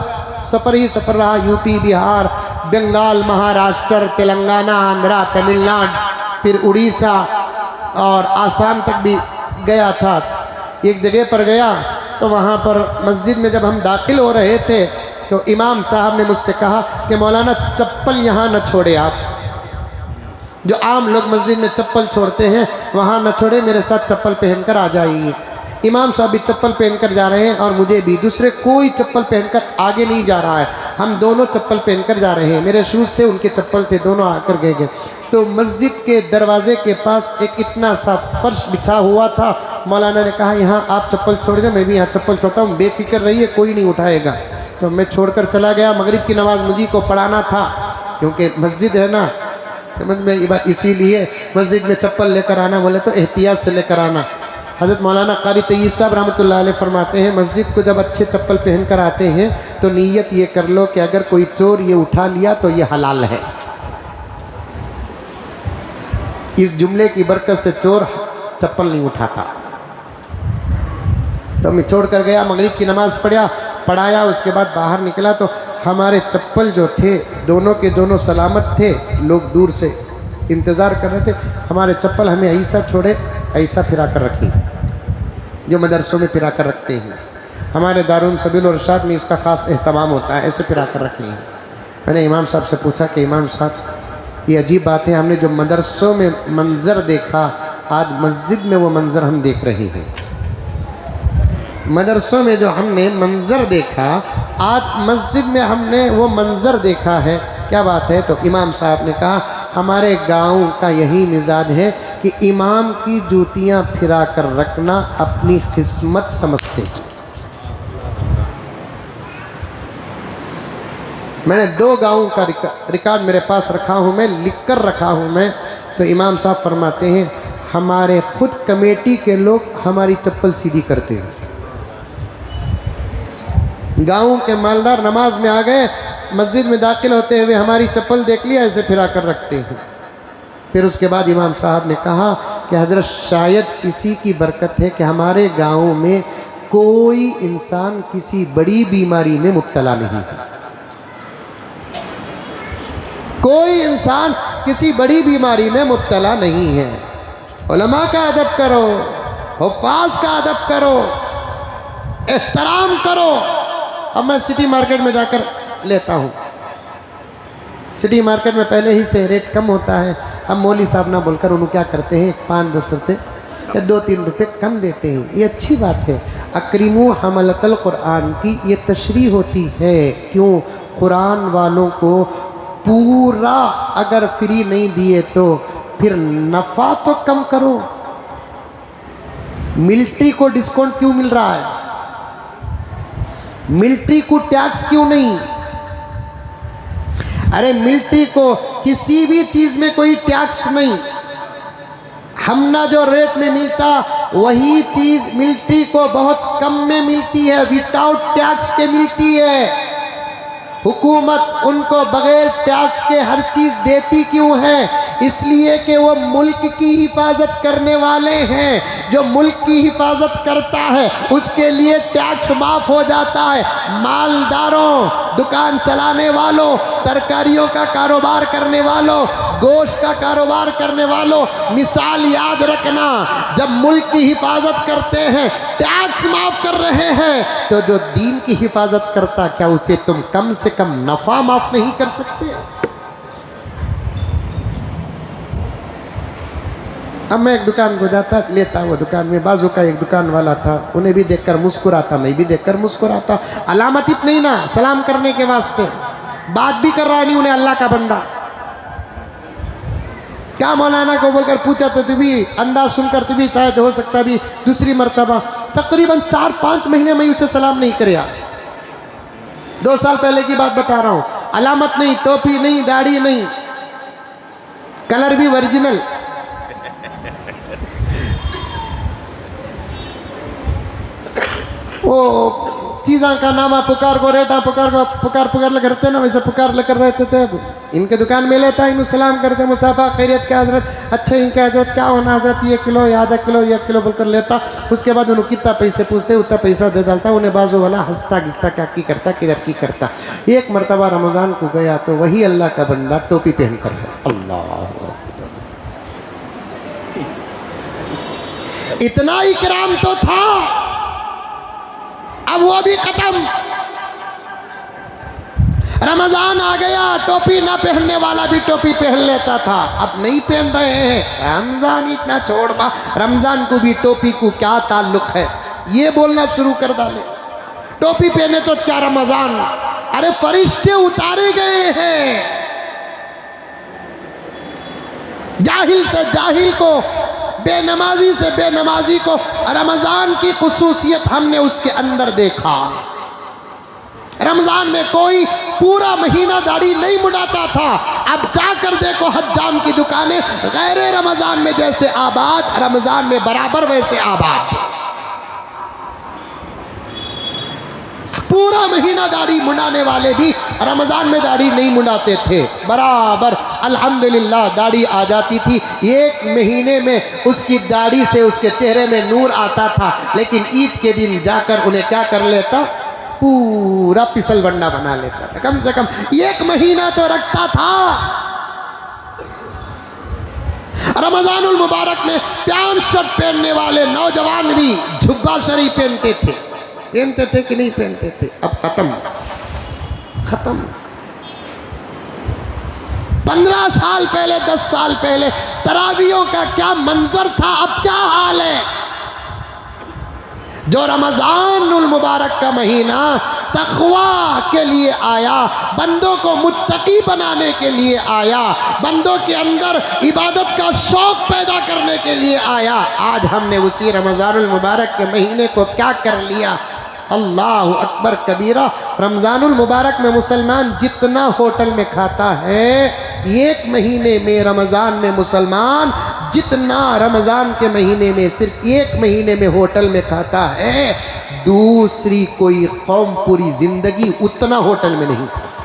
सफ़र ही सफ़र रहा, यूपी, बिहार, बंगाल, महाराष्ट्र, तेलंगाना, आंध्रा, तमिलनाडु, फिर उड़ीसा और आसाम तक भी गया था। एक जगह पर गया तो वहाँ पर मस्जिद में जब हम दाखिल हो रहे थे तो इमाम साहब ने मुझसे कहा कि मौलाना चप्पल यहाँ न छोड़े, आप जो आम लोग मस्जिद में चप्पल छोड़ते हैं वहाँ न छोड़े, मेरे साथ चप्पल पहनकर आ जाइए। इमाम साहब भी चप्पल पहनकर जा रहे हैं और मुझे भी, दूसरे कोई चप्पल पहनकर आगे नहीं जा रहा है, हम दोनों चप्पल पहनकर जा रहे हैं। मेरे शूज़ थे, उनके चप्पल थे, दोनों आकर गए। तो मस्जिद के दरवाजे के पास एक इतना सा फर्श बिछा हुआ था। मौलाना ने कहा यहाँ आप चप्पल छोड़ दें, मैं भी यहाँ चप्पल छोड़ता हूँ, बेफिक्र रहिए, कोई नहीं उठाएगा। तो मैं छोड़कर चला गया। मगरिब की नमाज़ मुझी को पढ़ाना था क्योंकि मस्जिद है ना, समझ में, इसीलिए मस्जिद में चप्पल लेकर आना, बोले तो एहतियात से लेकर आना। हज़रत मौलाना क़ारी तय्यब साहब रहमतुल्लाह अलैह फरमाते हैं, मस्जिद को जब अच्छे चप्पल पहन कर आते हैं तो नीयत ये कर लो कि अगर कोई चोर ये उठा लिया तो ये हलाल है। इस जुमले की बरकत से चोर चप्पल नहीं उठाता। तो मैं छोड़ कर गया, मगरिब की नमाज़ पढ़ाया, उसके बाद बाहर निकला तो हमारे चप्पल जो थे दोनों के दोनों सलामत थे। लोग दूर से इंतज़ार कर रहे थे, हमारे चप्पल हमें ऐसा छोड़े, ऐसा फिरा कर रखी, जो मदरसों में फिरा कर रखते हैं। हमारे दारुल सबील और इरशाद में इसका ख़ास एहतमाम होता है, ऐसे फिरा कर रखी हैं। मैंने इमाम साहब से पूछा कि इमाम साहब ये अजीब बात है, हमने जो मदरसों में मंज़र देखा आज मस्जिद में वो मंज़र हम देख रहे हैं। मदरसों में जो हमने मंज़र देखा आज मस्जिद में हमने वो मंज़र देखा है, क्या बात है? तो इमाम साहब ने कहा हमारे गांव का यही मिजाज है कि इमाम की जूतियां फिरा कर रखना अपनी किस्मत समझते हैं। मैंने 2 गाँवों का रिकॉर्ड मेरे पास रखा हूँ, मैं लिख कर रखा हूँ मैं। तो इमाम साहब फरमाते हैं हमारे खुद कमेटी के लोग हमारी चप्पल सीधी करते हैं। गाँव के मालदार नमाज में आ गए, मस्जिद में दाखिल होते हुए हमारी चप्पल देख लिया, ऐसे फिरा कर रखते हैं। फिर उसके बाद इमाम साहब ने कहा कि हज़रत शायद इसी की बरकत है कि हमारे गांव में कोई इंसान किसी बड़ी बीमारी में मुब्तला नहीं है। कोई इंसान किसी बड़ी बीमारी में मुब्तला नहीं है। उलमा का अदब करो, हुफ्फाज का अदब करो, एहतराम करो। अब मैं सिटी मार्केट में जाकर लेता हूँ। सिटी मार्केट में पहले ही से रेट कम होता है। अब मौली साहब ना बोलकर उन्हें क्या करते हैं, 5-10 रुपये या 2-3 रुपये कम देते हैं। ये अच्छी बात है। अक्रिमू हमलतल कुरान की ये तशरीह होती है। क्यों? कुरान वालों को पूरा अगर फ्री नहीं दिए तो फिर नफ़ा तो कम करो। मिलिट्री को डिस्काउंट क्यों मिल रहा है? मिलिट्री को टैक्स क्यों नहीं? अरे मिलिट्री को किसी भी चीज में कोई टैक्स नहीं। हमना जो रेट में मिलता वही चीज मिलिट्री को बहुत कम में मिलती है, विदाउट टैक्स के मिलती है। हुकूमत उनको बगैर टैक्स के हर चीज देती क्यों है? इसलिए कि वो मुल्क की हिफाजत करने वाले हैं। जो मुल्क की हिफाजत करता है उसके लिए टैक्स माफ हो जाता है। मालदारों, दुकान चलाने वालों, तरकारियों का कारोबार करने वालों, गोश्त का कारोबार करने वालों, मिसाल याद रखना, जब मुल्क की हिफाजत करते हैं, टैक्स माफ कर रहे हैं, तो जो दीन की हिफाजत करता, क्या उसे तुम कम से कम नफा माफ नहीं कर सकते? अब मैं एक दुकान को जाता लेता, वो दुकान में बाजू का एक दुकान वाला था, उन्हें भी देखकर मुस्कुराता, मैं भी देखकर मुस्कुराता। अलामत इतनी ना, सलाम करने के वास्ते बात भी कर रहा नहीं, उन्हें अल्लाह का बंदा। क्या मौलाना को बोलकर पूछा तो तू भी अंदाज सुनकर तू भी शायद हो सकता भी दूसरी मर्तबा, तकरीबन 4-5 महीने में उसे सलाम नहीं किया। 2 साल पहले की बात बता रहा हूँ। अलामत नहीं, टोपी नहीं, दाढ़ी नहीं, कलर भी ओरिजिनल। वो चीज़ा का नामा पुकार को रेटा पुकार करते ना, वैसे पुकार लेकर रहते थे। इनके दुकान में लेता, इन सलाम करते, मुसाफा खैरियत क्या हजरत, अच्छे ही क्या हजरत, क्या होना हजरत, 1 किलो या आधा किलो 1 किलो बोलकर लेता। उसके बाद उन्हें कितना पैसे पूछते, उतना पैसा दे डालता। उन्हें बाजू वाला हंसता घिसता, क्या की करता, किधर की करता। एक मरतबा रमज़ान को गया तो वही अल्लाह का बंदा टोपी पहन कर गया। अल्लाह, इतना इकराम तो था, अब वो भी खत्म। रमजान आ गया, टोपी ना पहनने वाला भी टोपी पहन लेता था, अब नहीं पहन रहे हैं। रमजान इतना छोड़ बा, रमजान को भी टोपी को क्या ताल्लुक है, ये बोलना शुरू कर डाले। टोपी पहने तो क्या रमजान? अरे फरिश्ते उतारे गए हैं। जाहिल से जाहिल को, बेनमाजी से बेनमाजी को रमज़ान की खुसूसियत हमने उसके अंदर देखा। रमज़ान में कोई पूरा महीना दाढ़ी नहीं मुड़ाता था। अब जाकर देखो हज्जाम की दुकानें गैर रमज़ान में जैसे आबाद, रमज़ान में बराबर वैसे आबाद। पूरा महीना दाढ़ी मुंडाने वाले भी रमज़ान में दाढ़ी नहीं मुंडाते थे, बराबर अल्हम्दुलिल्लाह दाढ़ी आ जाती थी। 1 महीने में उसकी दाढ़ी से उसके चेहरे में नूर आता था। लेकिन ईद के दिन जाकर उन्हें क्या कर लेता, पूरा पिसल बंडा बना लेता था। कम से कम 1 महीना तो रखता था। रमज़ानुल मुबारक में पैंट शर्ट पहनने वाले नौजवान भी झुब्बा शरीफ पहनते थे कि नहीं पहनते थे? अब खत्म। 15 साल पहले, 10 साल पहले तरावियों का क्या मंजर था, अब क्या हाल है। जो रमज़ानुल मुबारक का महीना तक़वा के लिए आया, बंदों को मुत्तकी बनाने के लिए आया, बंदों के अंदर इबादत का शौक़ पैदा करने के लिए आया, आज हमने उसी रमज़ानुल मुबारक के महीने को क्या कर लिया। अल्लाह अकबर कबीरा। रमज़ानुल मुबारक में मुसलमान जितना होटल में खाता है, 1 महीने में रमज़ान में मुसलमान जितना रमज़ान के महीने में सिर्फ 1 महीने में होटल में खाता है, दूसरी कोई कौम पूरी ज़िंदगी उतना होटल में नहीं खाता।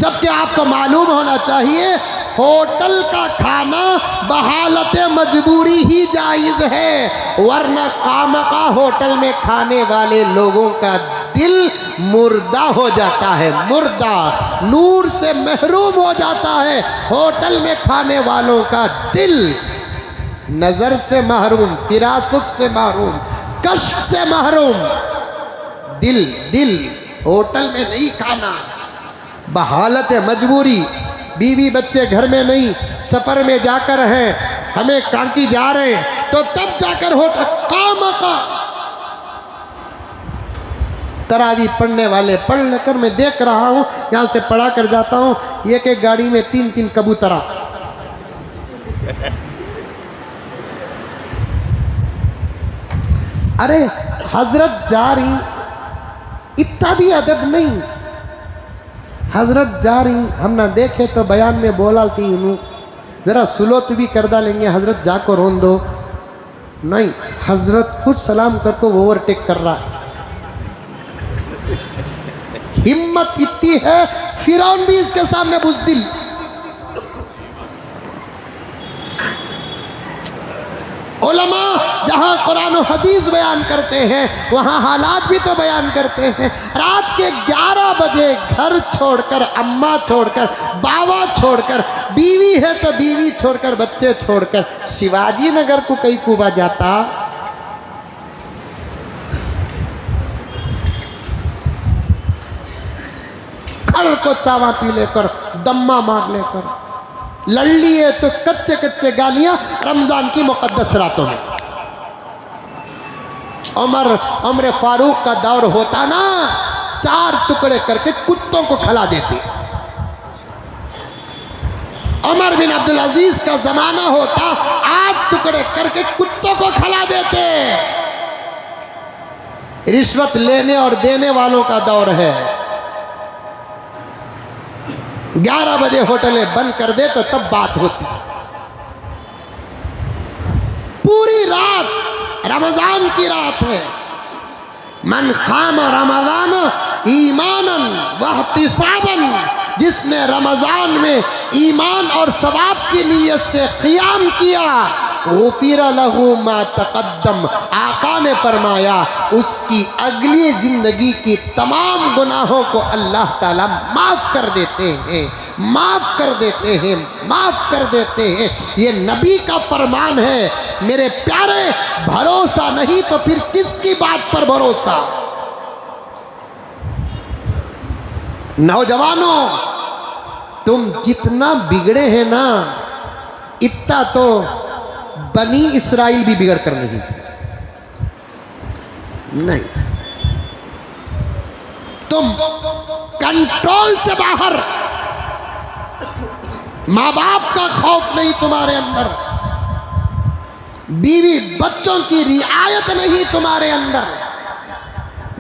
जबकि आपको मालूम होना चाहिए होटल का खाना बहालत मजबूरी ही जायज़ है, वरना खामखा होटल में खाने वाले लोगों का दिल मुर्दा हो जाता है, मुर्दा, नूर से महरूम हो जाता है होटल में खाने वालों का दिल, नज़र से महरूम, फिरासत से महरूम, कश्फ से महरूम, दिल होटल में नहीं खाना, बहालत मजबूरी, बीवी बच्चे घर में नहीं, सफ़र में जाकर हैं, हमें कांकी जा रहे हैं तो तब जाकर होटल खामखा। तरावी पढ़ने वाले पढ़ लेकर मैं देख रहा हूँ, यहाँ से पढ़ा कर जाता हूँ, एक एक गाड़ी में 3-3 कबूतरा। अरे हजरत जा रही, इतना भी अदब नहीं, हजरत जा रही, हम ना देखे तो बयान में बोला थी हूँ, ज़रा सुलो तो भी कर डालेंगे, हजरत जा को रोन दो, नहीं, हजरत कुछ सलाम करके ओवरटेक कर रहा है। हिम्मत इतनी है, फिरौन भी इसके सामने बुज़दिल। उलमा जहाँ कुरान और हदीस बयान करते हैं वहाँ हालात भी तो बयान करते हैं। रात के 11 बजे घर छोड़कर, अम्मा छोड़कर, बाबा छोड़कर, बीवी है तो बीवी छोड़कर, बच्चे छोड़कर शिवाजी नगर को कई कूबा जाता। खड़ को चावा पी लेकर, दम्मा मार लेकर, लड़ लिए तो कच्चे कच्चे गालियां रमजान की मुकद्दस रातों में। उमर फारूक का दौर होता ना, 4 टुकड़े करके कुत्तों को खिला देते। उमर बिन अब्दुल अजीज का जमाना होता, 8 टुकड़े करके कुत्तों को खिला देते। रिश्वत लेने और देने वालों का दौर है। 11 बजे होटलें बंद कर दे तो तब बात होती। पूरी रात रमजान की रात है। मन खाम रमजान ईमानन वहतिसाबन, जिसने रमजान में ईमान और सवाब की नीयत से क़ियाम किया, गुफ़िरा लहू मा तक़द्दम, आका ने फरमाया उसकी अगली ज़िंदगी की तमाम गुनाहों को अल्लाह ताला माफ़ कर देते हैं, माफ़ कर देते हैं, माफ़ कर देते हैं। ये नबी का फरमान है मेरे प्यारे। भरोसा नहीं तो फिर किसकी बात पर भरोसा। नौजवानों, तुम जितना बिगड़े हैं ना, इतना तो बनी इसराइल भी बिगड़ कर नहीं थे। नहीं, तुम कंट्रोल से बाहर, माँ बाप का खौफ नहीं तुम्हारे अंदर, बीवी बच्चों की रियायत नहीं तुम्हारे अंदर,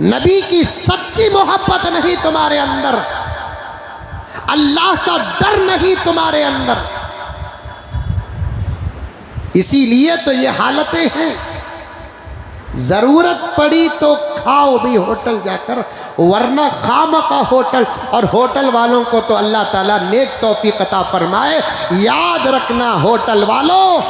नबी की सच्ची मोहब्बत नहीं तुम्हारे अंदर, अल्लाह का डर नहीं तुम्हारे अंदर। इसीलिए तो ये हालतें हैं। ज़रूरत पड़ी तो खाओ भी होटल जाकर, वरना खामखा होटल। और होटल वालों को तो अल्लाह ताला नेक तौफीक अता फरमाए। याद रखना होटल वालों,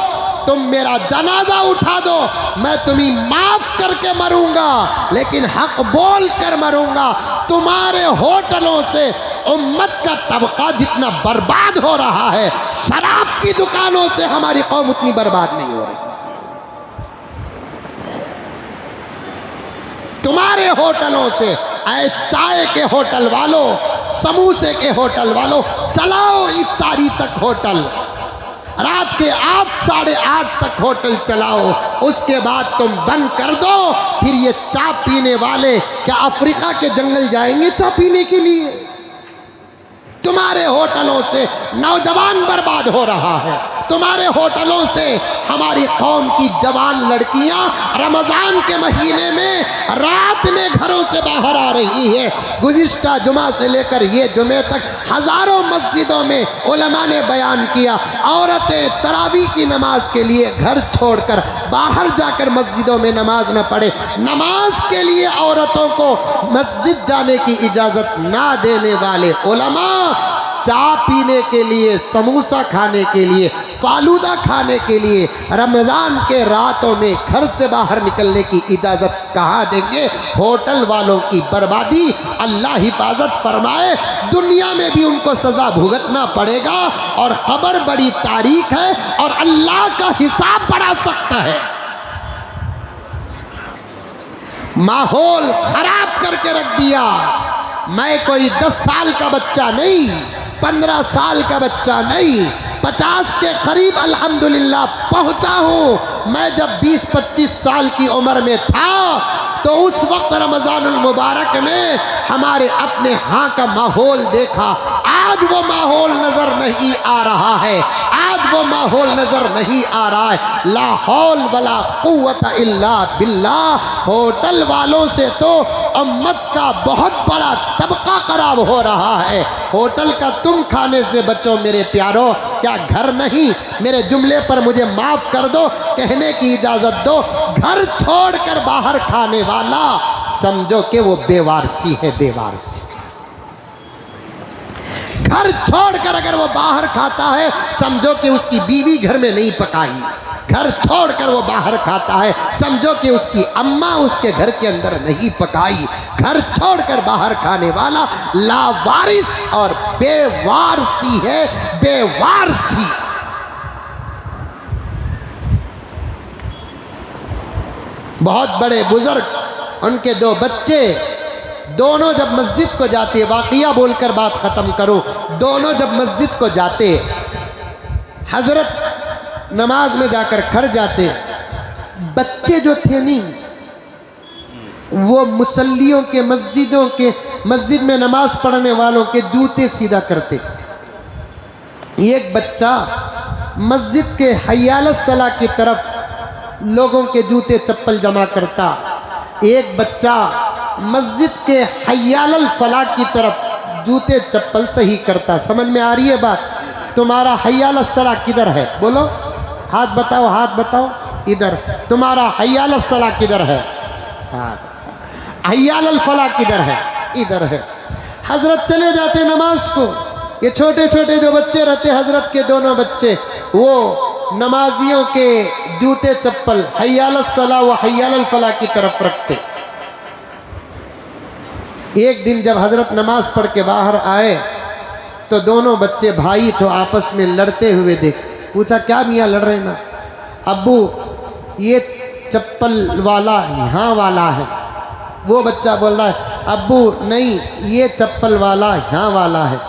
तुम मेरा जनाजा उठा दो, मैं तुम्हें माफ़ करके मरूंगा, लेकिन हक बोल कर मरूंगा। तुम्हारे होटलों से उम्मत का तबका जितना बर्बाद हो रहा है, शराब की दुकानों से हमारी कौम उतनी बर्बाद नहीं हो रही। तुम्हारे होटलों से, ऐ चाय के होटल वालों, समोसे के होटल वालों, चलाओ इफ्तारी तक होटल, रात के 8 साढ़े 8 तक होटल चलाओ, उसके बाद तुम बंद कर दो। फिर ये चाय पीने वाले क्या अफ्रीका के जंगल जाएंगे चाय पीने के लिए? तुम्हारे होटलों से नौजवान बर्बाद हो रहा है। तुम्हारे होटलों से हमारी कौम की जवान लड़कियां रमज़ान के महीने में रात में घरों से बाहर आ रही है। गुज़िश्ता जुमा से लेकर ये जुमे तक हज़ारों मस्जिदों में उलमा ने बयान किया, औरतें तरावी की नमाज के लिए घर छोड़कर बाहर जाकर मस्जिदों में नमाज न पढ़े। नमाज के लिए औरतों को मस्जिद जाने की इजाज़त ना देने वाले उलमा चाय पीने के लिए, समोसा खाने के लिए, फालूदा खाने के लिए रमज़ान के रातों में घर से बाहर निकलने की इजाज़त कहाँ देंगे? होटल वालों की बर्बादी, अल्लाह हिफाजत फरमाए। दुनिया में भी उनको सज़ा भुगतना पड़ेगा और क़ब्र बड़ी तारीख है और अल्लाह का हिसाब बड़ा सख्त है। माहौल खराब करके रख दिया। मैं कोई 10 साल का बच्चा नहीं, 15 साल का बच्चा नहीं, 50 के करीब अल्हम्दुलिल्लाह पहुंचा हूँ। मैं जब 20-25 साल की उम्र में था तो उस वक्त रमज़ानुल मुबारक में हमारे अपने यहाँ का माहौल देखा। आज वो माहौल नज़र नहीं आ रहा है, आज वो माहौल नज़र नहीं आ रहा है। ला हौल वला कुव्वत इल्ला बिल्लाह। होटल वालों से तो उम्मत का बहुत बड़ा तबका खराब हो रहा है। होटल का तुम खाने से बचो मेरे प्यारो, क्या घर नहीं? मेरे जुमले पर मुझे माफ़ कर दो, कहने की इजाज़त दो। घर छोड़कर बाहर खाने वाला समझो कि वो बेवारसी है, बेवारसी। घर छोड़कर अगर वो बाहर खाता है समझो कि उसकी बीवी घर में नहीं पकाई। घर छोड़कर वो बाहर खाता है समझो कि उसकी अम्मा उसके घर के अंदर नहीं पकाई। घर छोड़कर बाहर खाने वाला लावारिस और बेवारसी है, बेवारसी। बहुत बड़े बुजुर्ग, उनके 2 बच्चे, दोनों जब मस्जिद को जाते, वाक़िया बोलकर बात ख़त्म करूं, दोनों जब मस्जिद को जाते, हज़रत नमाज में जाकर खड़ जाते। बच्चे जो थे नहीं, वो मुसल्लियों के, मस्जिदों के, मस्जिद में नमाज पढ़ने वालों के जूते सीधा करते। एक बच्चा मस्जिद के हय्याल सला की तरफ लोगों के जूते चप्पल जमा करता, एक बच्चा मस्जिद के हय्याल फलाह की तरफ जूते चप्पल सही करता। समझ में आ रही है बात? तुम्हारा हय्याल सलाह किधर है? बोलो, हाथ बताओ, हाथ बताओ। इधर। तुम्हारा हय्याल सलाह किधर है? हय्याल फलाह किधर है? इधर है। हजरत चले जाते नमाज को। ये छोटे छोटे जो बच्चे रहते, हजरत के दोनों बच्चे, वो नमाजियों के जूते चप्पल हय्याल सलाह व हय्याल फलाह की तरफ रखते। एक दिन जब हजरत नमाज पढ़ के बाहर आए तो दोनों बच्चे भाई तो आपस में लड़ते हुए देख। पूछा, क्या मियाँ लड़ रहे ना? अब्बू, ये चप्पल वाला यहाँ वाला है। वो बच्चा बोल रहा है, अब्बू नहीं, ये चप्पल वाला यहाँ वाला है।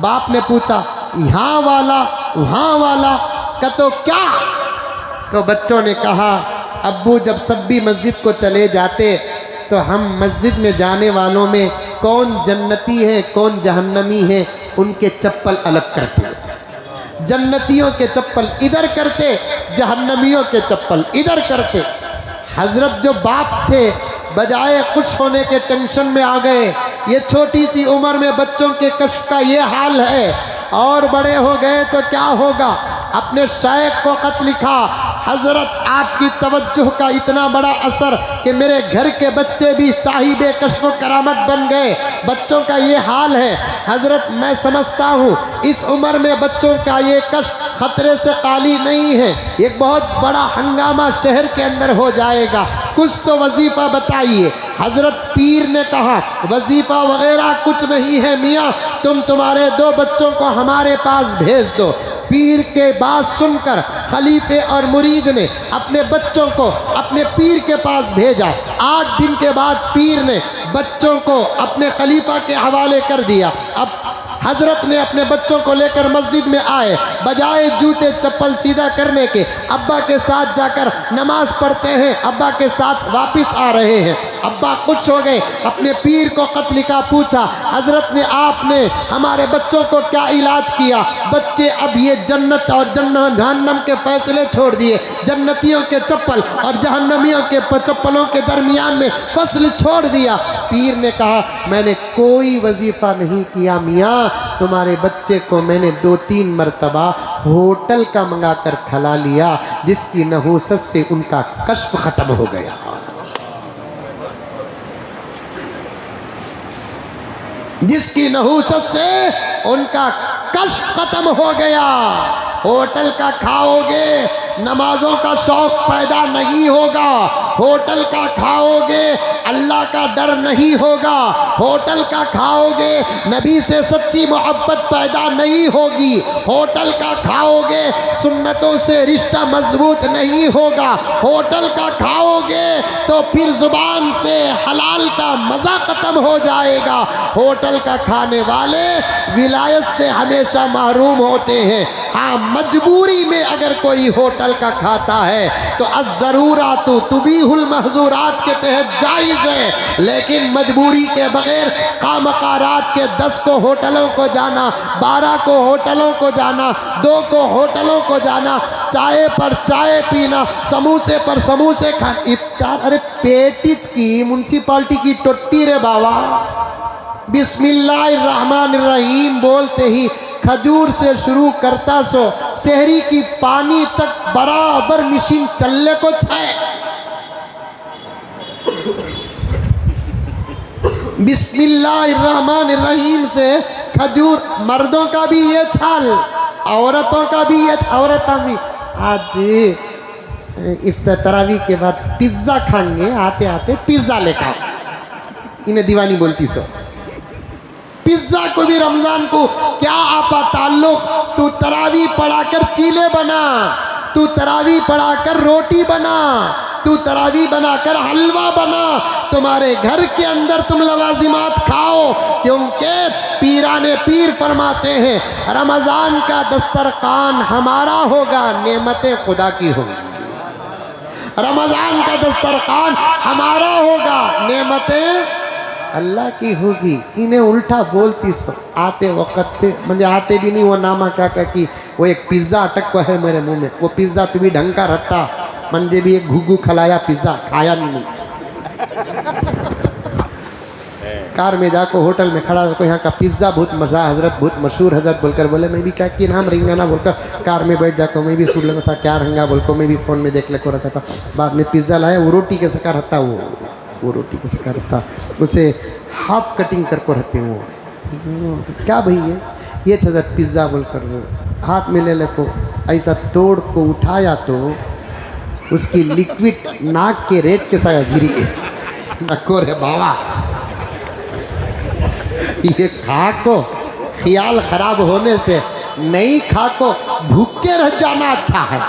बाप ने पूछा, यहाँ वाला वहाँ वाला का तो क्या? तो बच्चों ने कहा, अब्बू जब सब भी मस्जिद को चले जाते तो हम मस्जिद में जाने वालों में कौन जन्नती है कौन जहन्नमी है उनके चप्पल अलग करते। जन्नतियों के चप्पल इधर करते, जहन्नमियों के चप्पल इधर करते। हजरत जो बाप थे बजाय खुश होने के टेंशन में आ गए। ये छोटी सी उम्र में बच्चों के कष्ट का ये हाल है, और बड़े हो गए तो क्या होगा? अपने शायख को खत लिखा, हजरत आपकी तवज्जो का इतना बड़ा असर कि मेरे घर के बच्चे भी साहिबे कश्फ करामत बन गए। बच्चों का ये हाल है हजरत, मैं समझता हूँ इस उम्र में बच्चों का ये कष्फ खतरे से खाली नहीं है। एक बहुत बड़ा हंगामा शहर के अंदर हो जाएगा, कुछ तो वजीफ़ा बताइए। हजरत पीर ने कहा, वजीफ़ा वगैरह कुछ नहीं है मियाँ, तुम तुम्हारे 2 बच्चों को हमारे पास भेज दो। पीर के बात सुनकर खलीफे और मुरीद ने अपने बच्चों को अपने पीर के पास भेजा। 8 दिन के बाद पीर ने बच्चों को अपने खलीफा के हवाले कर दिया। अब हजरत ने अपने बच्चों को लेकर मस्जिद में आए, बजाय जूते चप्पल सीधा करने के अब्बा के साथ जाकर नमाज पढ़ते हैं, अब्बा के साथ वापस आ रहे हैं। अब्बा खुश हो गए, अपने पीर को खत लिखा, पूछा, हजरत ने आपने हमारे बच्चों को क्या इलाज किया? बच्चे अब ये जन्नत और जहन्नम के फैसले छोड़ दिए, जन्नतियों के चप्पल और जहन्नमियों के चप्पलों के दरमियान में फसल छोड़ दिया। पीर ने कहा, मैंने कोई वजीफ़ा नहीं किया मियाँ, तुम्हारे बच्चे को मैंने 2-3 मरतबा होटल का मंगा कर खिला लिया, जिसकी नहूसत से उनका कश्फ खत्म हो गया। जिसकी नहूसत से उनका कष्ट खत्म हो गया। होटल का खाओगे नमाजों का शौक पैदा नहीं होगा, होटल का खाओगे अल्लाह का डर नहीं होगा, होटल का खाओगे नबी से सच्ची मोहब्बत पैदा नहीं होगी, होटल का खाओगे सुन्नतों से रिश्ता मजबूत नहीं होगा, होटल का खाओगे तो फिर जुबान से हलाल का मज़ा ख़त्म हो जाएगा। होटल का खाने वाले विलायत से हमेशा महरूम होते हैं। हाँ, मजबूरी में अगर कोई होटल का खाता है तो अज़रूरातु तुबीहुल महज़ूरात के तहत जायज़ है, लेकिन मजबूरी के बगैर कामकारात के 10 को होटलों को जाना, 12 को होटलों को जाना, 2 को होटलों को जाना, चाय पर चाय पीना, समोसे पर समोसे खाना, इफ्तार। अरे पेटिच की म्यूनसिपालिटी की टोटी रे बाबा। बिस्मिल्लाहिर्रहमानिर्रहीम बोलते ही खजूर से शुरू करता सो शहरी की पानी तक बराबर मशीन चलने को छाए। बिस्मिल्लाहिर्रहमानिर्रहीम से खजूर, मर्दों का भी ये छाल, औरतों का भी ये, औरतें भी आज इफ्तार तरावी के बाद पिज्ज़ा खाएंगे, आते आते पिज्ज़ा लेकर, इन्हें दीवानी बोलती सो। पिज्ज़ा को भी रमज़ान को क्या आपा ताल्लुक? तू तरावी पढ़ाकर चीले बना, तू तरावी पढ़ाकर रोटी बना, तू तरावी बनाकर हलवा बना, तुम्हारे घर के अंदर तुम लवाजिमात खाओ, क्योंकि पीराने पीर फरमाते हैं रमज़ान का दस्तरखान हमारा होगा, नेमतें खुदा की होंगी। रमज़ान का दस्तरखान हमारा होगा, नेमतें अल्लाह की होगी। इन्हें उल्टा बोलती सो आते वक्त, म्हणजे आते भी नहीं वो नामा क्या कि वो एक पिज़्ज़ा अटक को है मेरे मुंह में, वो पिज़्ज़ा तो भी ढंग का रहता, मंजे भी एक घुघू खिलाया, पिज़्ज़ा खाया नहीं। कार में जाको होटल में खड़ा को यहाँ का पिज़्ज़ा बहुत मज़ा, हज़रत बहुत मशहूर हज़रत बोलकर बोले, मैं भी क्या कि नाम रिंगाना बोलकर कार में बैठ जाको, मैं भी सुन लगा था क्या रंगा बोलकर, मैं भी फ़ोन में देख ले को रखा था। बाद में पिज़्ज़ा लाया, वो रोटी कैसे का रहता, वो रोटी कैसे का रहता, उसे हाफ कटिंग करके रहते हैं वो। क्या भाई ये हज़रत पिज़्ज़ा बोलकर हाथ में ले ले को ऐसा तोड़ को उठाया तो उसकी लिक्विड नाक के रेट के साथ गिरी है। नको रे बाबा, ये खा को ख्याल खराब होने से नहीं, खा को भूख के रह जाना अच्छा है।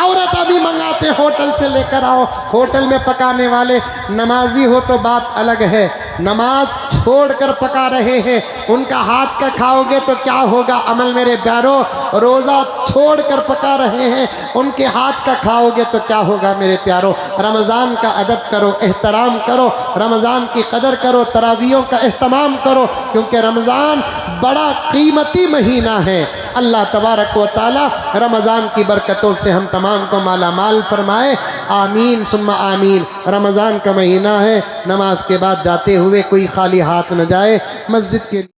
औरत अभी मंगाते होटल से लेकर आओ, होटल में पकाने वाले नमाजी हो तो बात अलग है, नमाज छोड़कर पका रहे हैं, उनका हाथ का खाओगे तो क्या होगा अमल मेरे प्यारों। रोज़ा छोड़कर पका रहे हैं, उनके हाथ का खाओगे तो क्या होगा मेरे प्यारों। रमज़ान का अदब करो, एहतराम करो, रमज़ान की कदर करो, तरावियों का एहतमाम करो, क्योंकि रमज़ान बड़ा कीमती महीना है। अल्लाह तबारक व ताला रमज़ान की बरकतों से हम तमाम को माला माल फरमाए। आमीन सुम्मा आमीन। रमज़ान का महीना है, नमाज के बाद जाते हुए कोई खाली हाथ न जाए। मस्जिद के